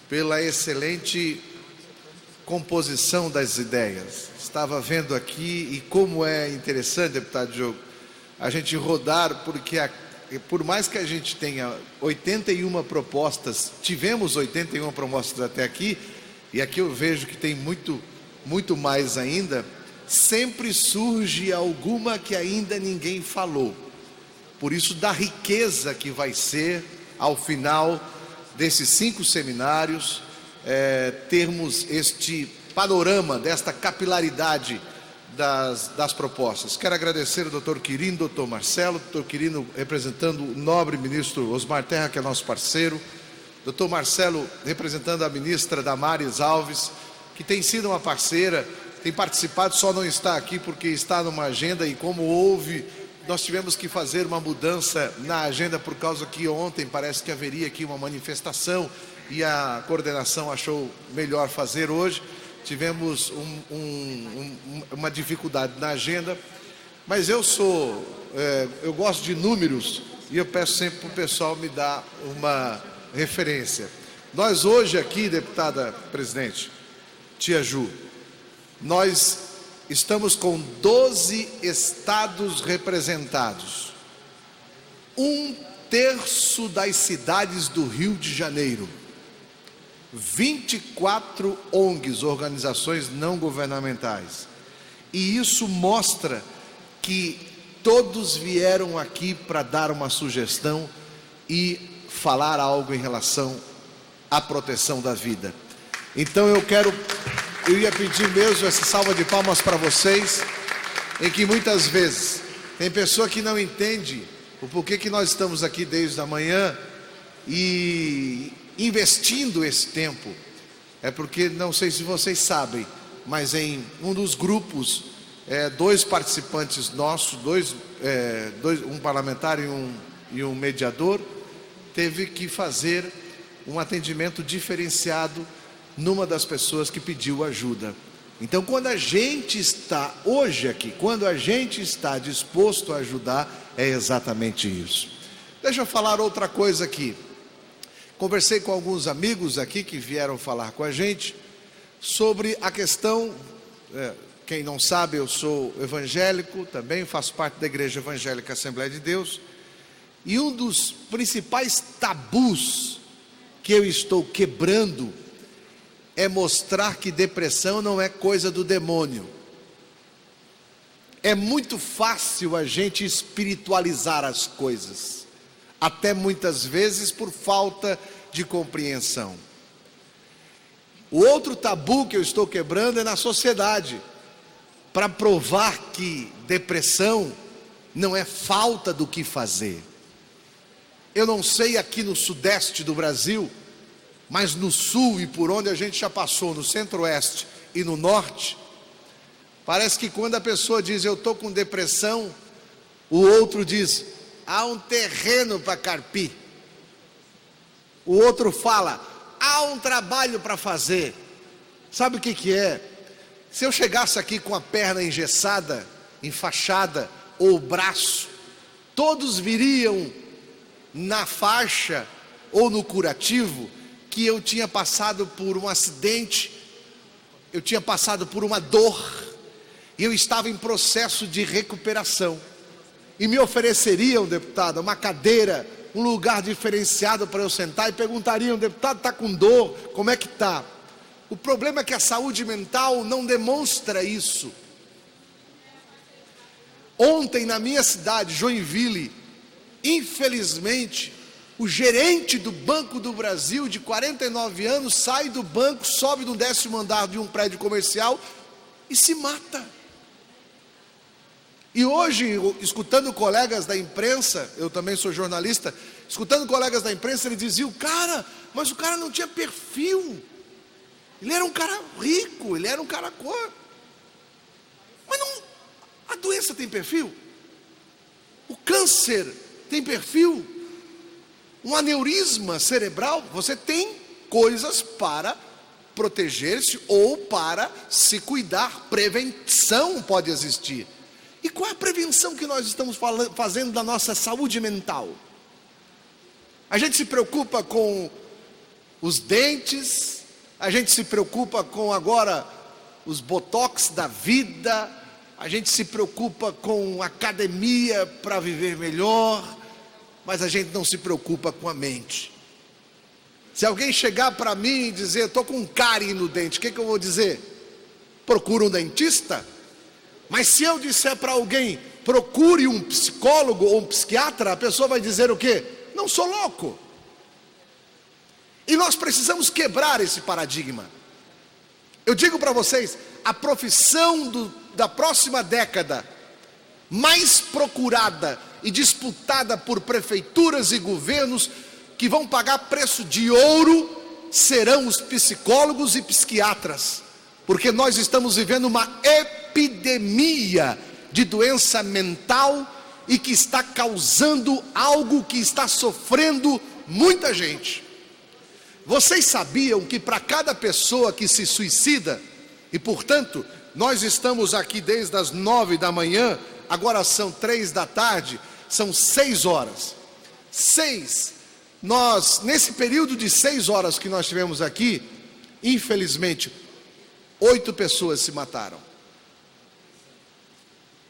pela excelente composição das ideias. Estava vendo aqui e como é interessante, deputado Diogo, a gente rodar, porque por mais que a gente tenha 81 propostas, tivemos 81 propostas até aqui, e aqui eu vejo que tem muito muito mais ainda, sempre surge alguma que ainda ninguém falou. Por isso, da riqueza que vai ser, ao final desses 5 seminários, termos este panorama, desta capilaridade das propostas. Quero agradecer ao doutor Quirino, doutor Marcelo, doutor Quirino representando o nobre ministro Osmar Terra, que é nosso parceiro, doutor Marcelo representando a ministra Damares Alves, que tem sido uma parceira, tem participado, só não está aqui porque está numa agenda, e como nós tivemos que fazer uma mudança na agenda por causa que ontem parece que haveria aqui uma manifestação e a coordenação achou melhor fazer hoje. Tivemos uma dificuldade na agenda, mas eu gosto de números e eu peço sempre para o pessoal me dar uma referência. Nós hoje aqui, deputada presidente, tia Ju, nós estamos com 12 estados representados, 1/3 das cidades do Rio de Janeiro, 24 ONGs, organizações não governamentais, e isso mostra que todos vieram aqui para dar uma sugestão e falar algo em relação à proteção da vida. Então eu ia pedir mesmo essa salva de palmas para vocês, em que muitas vezes tem pessoa que não entende o porquê que nós estamos aqui desde a manhã e investindo esse tempo. É porque, não sei se vocês sabem, mas em um dos grupos, 2 participantes nossos, um parlamentar e um mediador, teve que fazer um atendimento diferenciado numa das pessoas que pediu ajuda. Então, quando a gente está hoje aqui, quando a gente está disposto a ajudar, é exatamente isso. Deixa eu falar outra coisa aqui. Conversei com alguns amigos aqui que vieram falar com a gente sobre a questão, quem não sabe, eu sou evangélico também, faço parte da Igreja Evangélica Assembleia de Deus, e um dos principais tabus que eu estou quebrando é mostrar que depressão não é coisa do demônio. É muito fácil a gente espiritualizar as coisas, até muitas vezes por falta de compreensão. O outro tabu que eu estou quebrando é na sociedade, para provar que depressão não é falta do que fazer. Eu não sei aqui no sudeste do Brasil, mas no sul e por onde a gente já passou, no centro-oeste e no norte, parece que quando a pessoa diz eu estou com depressão, o outro diz, há um terreno para carpir. O outro fala, há um trabalho para fazer. Sabe o que é? Se eu chegasse aqui com a perna engessada, enfaixada, ou o braço, todos viriam na faixa ou no curativo que eu tinha passado por um acidente, eu tinha passado por uma dor, e eu estava em processo de recuperação, e me ofereceriam, deputada, uma cadeira, um lugar diferenciado para eu sentar, e perguntariam, deputado, está com dor, como é que está? O problema é que a saúde mental não demonstra isso. Ontem na minha cidade, Joinville, infelizmente, o gerente do Banco do Brasil, de 49 anos, sai do banco, sobe no 10º andar de um prédio comercial e se mata. E hoje, escutando colegas da imprensa, eu também sou jornalista, escutando colegas da imprensa, eles diziam, mas o cara não tinha perfil, ele era um cara rico, ele era um cara cor. Mas não, a doença tem perfil? O câncer tem perfil? Um aneurisma cerebral, você tem coisas para proteger-se ou para se cuidar, prevenção pode existir. E qual é a prevenção que nós estamos fazendo da nossa saúde mental? A gente se preocupa com os dentes, a gente se preocupa com agora os botox da vida, a gente se preocupa com academia para viver melhor, mas a gente não se preocupa com a mente. Se alguém chegar para mim e dizer, estou com um cárie no dente, o que eu vou dizer? procura um dentista. Mas se eu disser para alguém, procure um psicólogo ou um psiquiatra, a pessoa vai dizer o quê? Não sou louco. E nós precisamos quebrar esse paradigma. Eu digo para vocês, a profissão da próxima década, mais procurada e disputada por prefeituras e governos que vão pagar preço de ouro, serão os psicólogos e psiquiatras. Porque nós estamos vivendo uma epidemia de doença mental e que está causando algo que está sofrendo muita gente. Vocês sabiam que para cada pessoa que se suicida, e portanto, nós estamos aqui desde as 9 da manhã, agora são 3 da tarde, são 6 horas. Nesse período de 6 horas que nós tivemos aqui, infelizmente, 8 pessoas se mataram.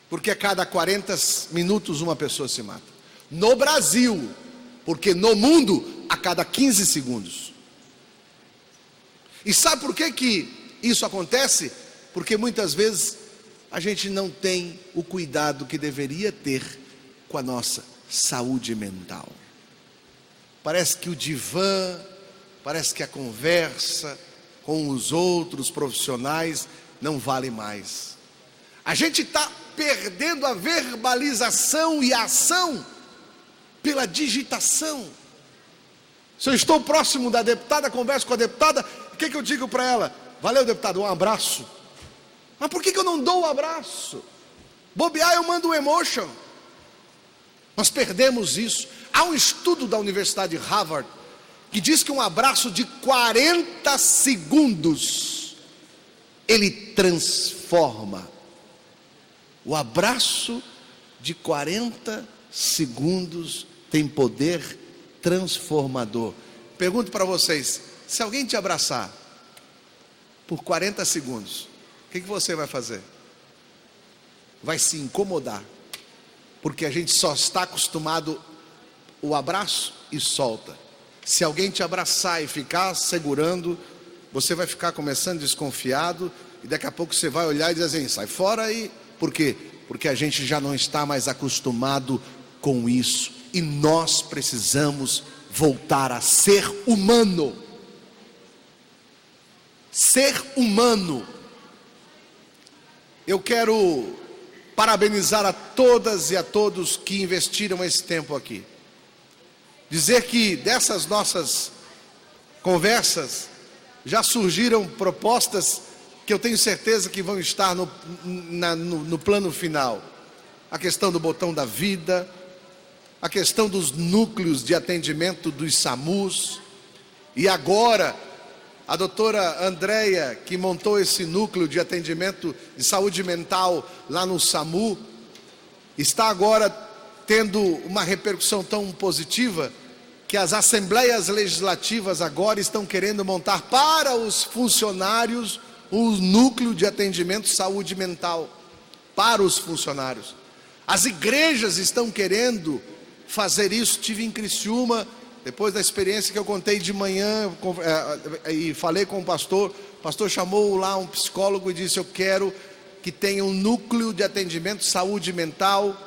Porque a cada 40 minutos uma pessoa se mata. No Brasil, porque no mundo, a cada 15 segundos. E sabe por que isso acontece? Porque muitas vezes a gente não tem o cuidado que deveria ter com a nossa saúde mental. Parece que o divã, parece que a conversa com os outros profissionais não vale mais. A gente está perdendo a verbalização e a ação pela digitação. Se eu estou próximo da deputada, converso com a deputada, o que eu digo para ela? Valeu, deputado, um abraço. Mas por que eu não dou o abraço? Bobear, eu mando um emotion. Nós perdemos isso. Há um estudo da Universidade de Harvard que diz que um abraço de 40 segundos ele transforma. O abraço de 40 segundos tem poder transformador. Pergunto para vocês, se alguém te abraçar por 40 segundos, o que você vai fazer? Vai se incomodar, porque a gente só está acostumado o abraço e solta. Se alguém te abraçar e ficar segurando, você vai ficar começando desconfiado, e daqui a pouco você vai olhar e dizer assim, sai fora aí. Por quê? Porque a gente já não está mais acostumado com isso, e nós precisamos voltar a ser humano. Ser humano. Eu quero parabenizar a todas e a todos que investiram esse tempo aqui. Dizer que dessas nossas conversas já surgiram propostas que eu tenho certeza que vão estar no plano final. A questão do botão da vida, a questão dos núcleos de atendimento dos SAMUs, e agora a doutora Andréia, que montou esse núcleo de atendimento de saúde mental lá no SAMU, está agora tendo uma repercussão tão positiva que as assembleias legislativas agora estão querendo montar para os funcionários um núcleo de atendimento saúde mental para os funcionários. As igrejas estão querendo fazer isso. Tive em Criciúma, depois da experiência que eu contei de manhã, e falei com o pastor chamou lá um psicólogo e disse, eu quero que tenha um núcleo de atendimento saúde mental,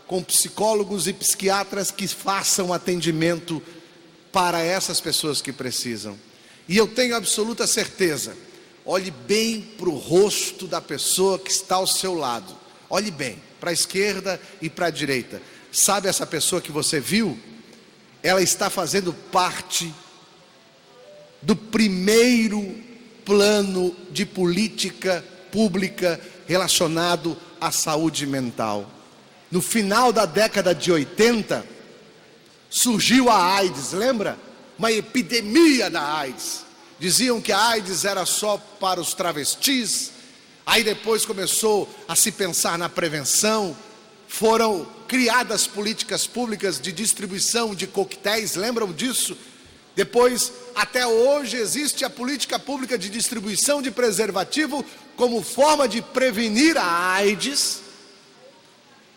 com psicólogos e psiquiatras que façam atendimento para essas pessoas que precisam. E eu tenho absoluta certeza, olhe bem para o rosto da pessoa que está ao seu lado, olhe bem, para a esquerda e para a direita. Sabe essa pessoa que você viu? Ela está fazendo parte do primeiro plano de política pública relacionado à saúde mental. No final da década de 80, surgiu a AIDS, lembra? Uma epidemia da AIDS. Diziam que a AIDS era só para os travestis. Aí depois começou a se pensar na prevenção. Foram criadas políticas públicas de distribuição de coquetéis, lembram disso? Depois, até hoje, existe a política pública de distribuição de preservativo como forma de prevenir a AIDS.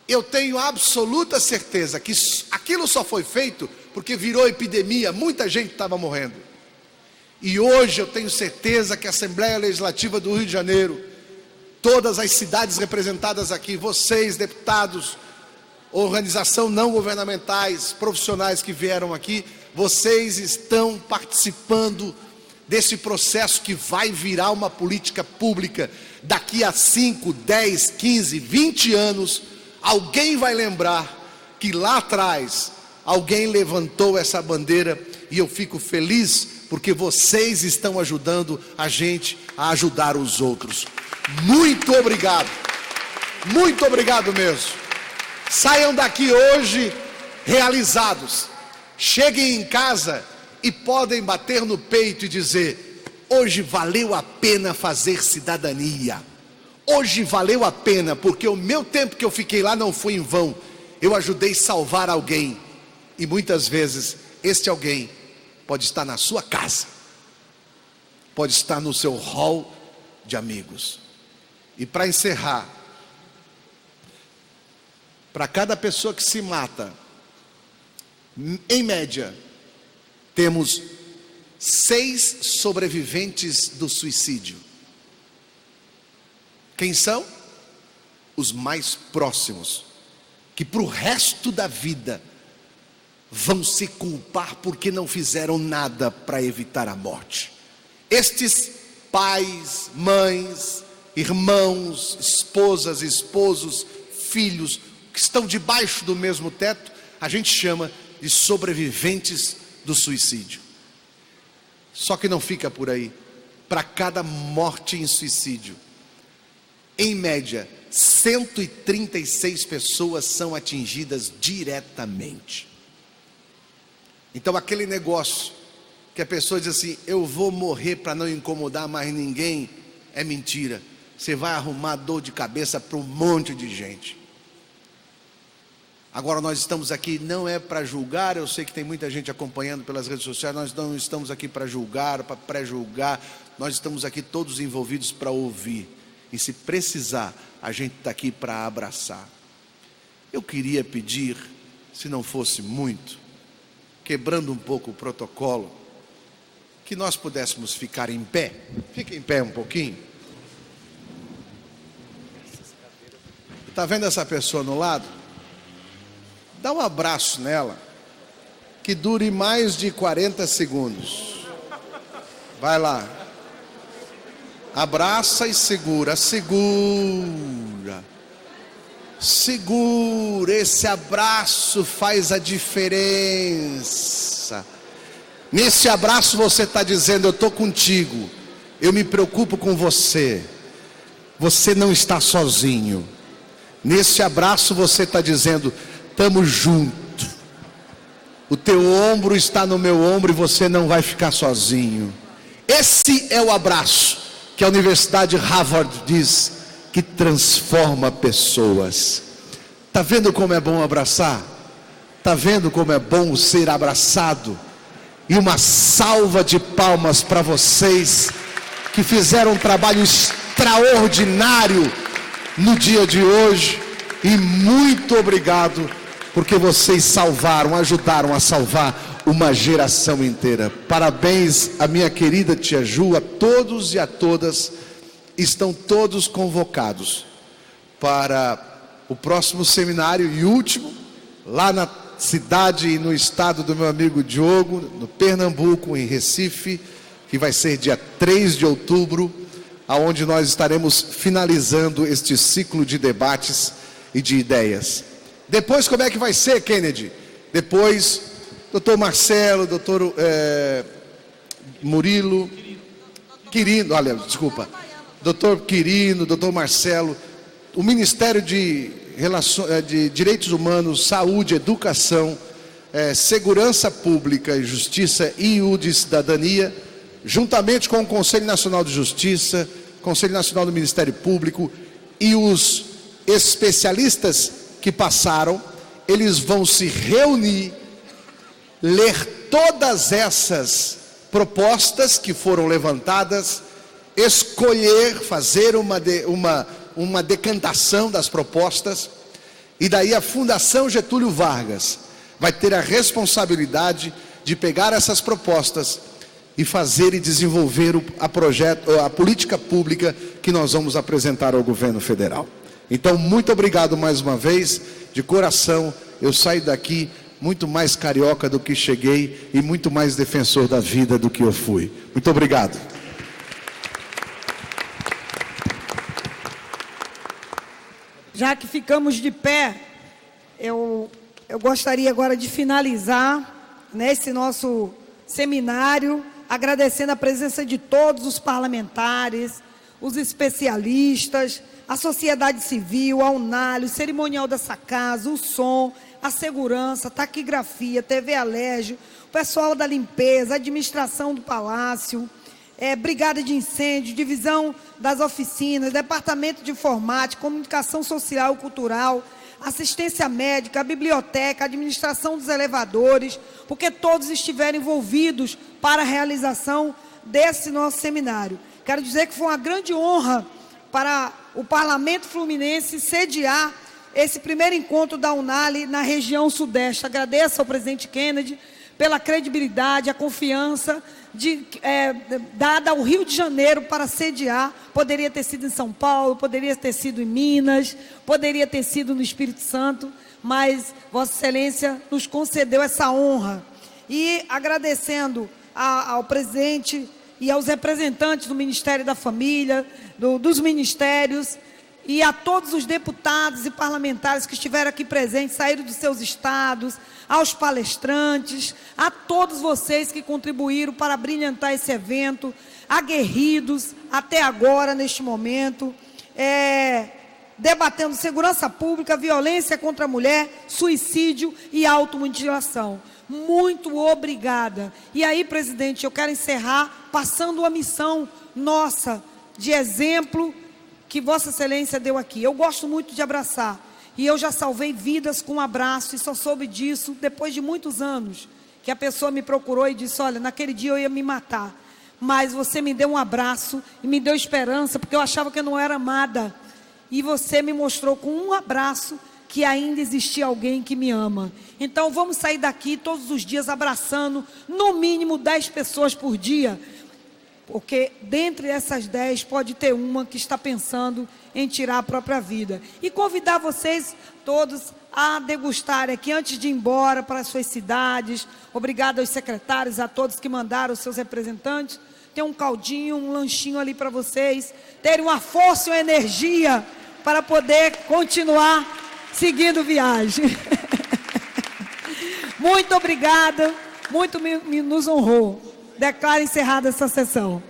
Eu tenho absoluta certeza que aquilo só foi feito porque virou epidemia, muita gente estava morrendo. E hoje eu tenho certeza que a Assembleia Legislativa do Rio de Janeiro todas as cidades representadas aqui, vocês, deputados, organização não governamentais, profissionais que vieram aqui, vocês estão participando desse processo que vai virar uma política pública. Daqui a 5, 10, 15, 20 anos, alguém vai lembrar que lá atrás alguém levantou essa bandeira, e eu fico feliz porque vocês estão ajudando a gente a ajudar os outros. Muito obrigado mesmo. Saiam daqui hoje realizados. Cheguem em casa e podem bater no peito e dizer: hoje valeu a pena fazer cidadania. Hoje valeu a pena, porque o meu tempo que eu fiquei lá não foi em vão. Eu ajudei a salvar alguém. E muitas vezes este alguém pode estar na sua casa, pode estar no seu hall de amigos. E para encerrar, para cada pessoa que se mata, em média, temos 6 sobreviventes do suicídio. Quem são? Os mais próximos, que para o resto da vida vão se culpar porque não fizeram nada para evitar a morte. Estes pais, mães, irmãos, esposas, esposos, filhos, que estão debaixo do mesmo teto, a gente chama de sobreviventes do suicídio. Só que não fica por aí. Para cada morte em suicídio, em média, 136 pessoas são atingidas diretamente. Então aquele negócio que a pessoa diz assim: eu vou morrer para não incomodar mais ninguém, é mentira. Você vai arrumar dor de cabeça para um monte de gente. Agora nós estamos aqui não é para julgar, eu sei que tem muita gente acompanhando pelas redes sociais, nós não estamos aqui para julgar, para pré-julgar, nós estamos aqui todos envolvidos para ouvir. E se precisar, a gente está aqui para abraçar. Eu queria pedir, se não fosse muito, quebrando um pouco o protocolo, que nós pudéssemos ficar em pé. Fica em pé um pouquinho. Está vendo essa pessoa no lado? Dá um abraço nela, que dure mais de 40 segundos. Vai lá. Abraça e segura, segura. Segura, esse abraço faz a diferença. Nesse abraço você está dizendo: eu estou contigo, eu me preocupo com você, você não está sozinho. Nesse abraço você está dizendo: estamos juntos, o teu ombro está no meu ombro e você não vai ficar sozinho. Esse é o abraço que a Universidade Harvard diz que transforma pessoas. Está vendo como é bom abraçar? Está vendo como é bom ser abraçado? E uma salva de palmas para vocês que fizeram um trabalho extraordinário no dia de hoje. E muito obrigado, porque vocês salvaram, ajudaram a salvar uma geração inteira. Parabéns à minha querida tia Ju, a todos e a todas. Estão todos convocados para o próximo seminário e último, lá na cidade e no estado do meu amigo Diogo, no Pernambuco, em Recife, que vai ser dia 3 de outubro, aonde nós estaremos finalizando este ciclo de debates e de ideias. Depois como é que vai ser, Kennedy? Depois, doutor Marcelo, doutor Murilo, Quirino, olha, desculpa, doutor Quirino, doutor Marcelo, o Ministério de Direitos Humanos, Saúde, Educação, Segurança Pública e Justiça e o de Cidadania, juntamente com o Conselho Nacional de Justiça, Conselho Nacional do Ministério Público e os especialistas que passaram, eles vão se reunir, ler todas essas propostas que foram levantadas, escolher, fazer uma decantação das propostas, e daí a Fundação Getúlio Vargas vai ter a responsabilidade de pegar essas propostas e fazer e desenvolver a política pública que nós vamos apresentar ao governo federal. Então, muito obrigado mais uma vez, de coração. Eu saio daqui muito mais carioca do que cheguei e muito mais defensor da vida do que eu fui. Muito obrigado. Já que ficamos de pé, eu gostaria agora de finalizar nesse nosso seminário, agradecendo a presença de todos os parlamentares, os especialistas, a sociedade civil, a UNALI, o cerimonial dessa casa, o som, a segurança, a taquigrafia, TV Alerj, o pessoal da limpeza, a administração do palácio, brigada de incêndio, divisão das oficinas, departamento de informática, comunicação social e cultural, assistência médica, a biblioteca, a administração dos elevadores, porque todos estiveram envolvidos para a realização desse nosso seminário. Quero dizer que foi uma grande honra para o Parlamento Fluminense sediar esse primeiro encontro da UNALI na região sudeste. Agradeço ao presidente Kennedy pela credibilidade, a confiança dada ao Rio de Janeiro para sediar. Poderia ter sido em São Paulo, poderia ter sido em Minas, poderia ter sido no Espírito Santo, mas Vossa Excelência nos concedeu essa honra. E agradecendo ao presidente e aos representantes do Ministério da Família, dos ministérios, e a todos os deputados e parlamentares que estiveram aqui presentes, saíram dos seus estados, aos palestrantes, a todos vocês que contribuíram para brilhantar esse evento, aguerridos até agora, neste momento, debatendo segurança pública, violência contra a mulher, suicídio e automutilação. Muito obrigada. E aí, presidente, eu quero encerrar passando uma missão nossa de exemplo que Vossa Excelência deu aqui. Eu gosto muito de abraçar, e eu já salvei vidas com um abraço, e só soube disso depois de muitos anos, que a pessoa me procurou e disse: olha, naquele dia eu ia me matar, mas você me deu um abraço e me deu esperança, porque eu achava que eu não era amada, e você me mostrou com um abraço que ainda existia alguém que me ama. Então vamos sair daqui todos os dias abraçando no mínimo 10 pessoas por dia, porque dentre essas 10 pode ter uma que está pensando em tirar a própria vida. E convidar vocês todos a degustarem aqui antes de ir embora para as suas cidades. Obrigado aos secretários, a todos que mandaram os seus representantes. Tem um caldinho, um lanchinho ali para vocês terem uma força e uma energia para poder continuar seguindo viagem. Muito obrigada, muito nos honrou. Declaro encerrada essa sessão.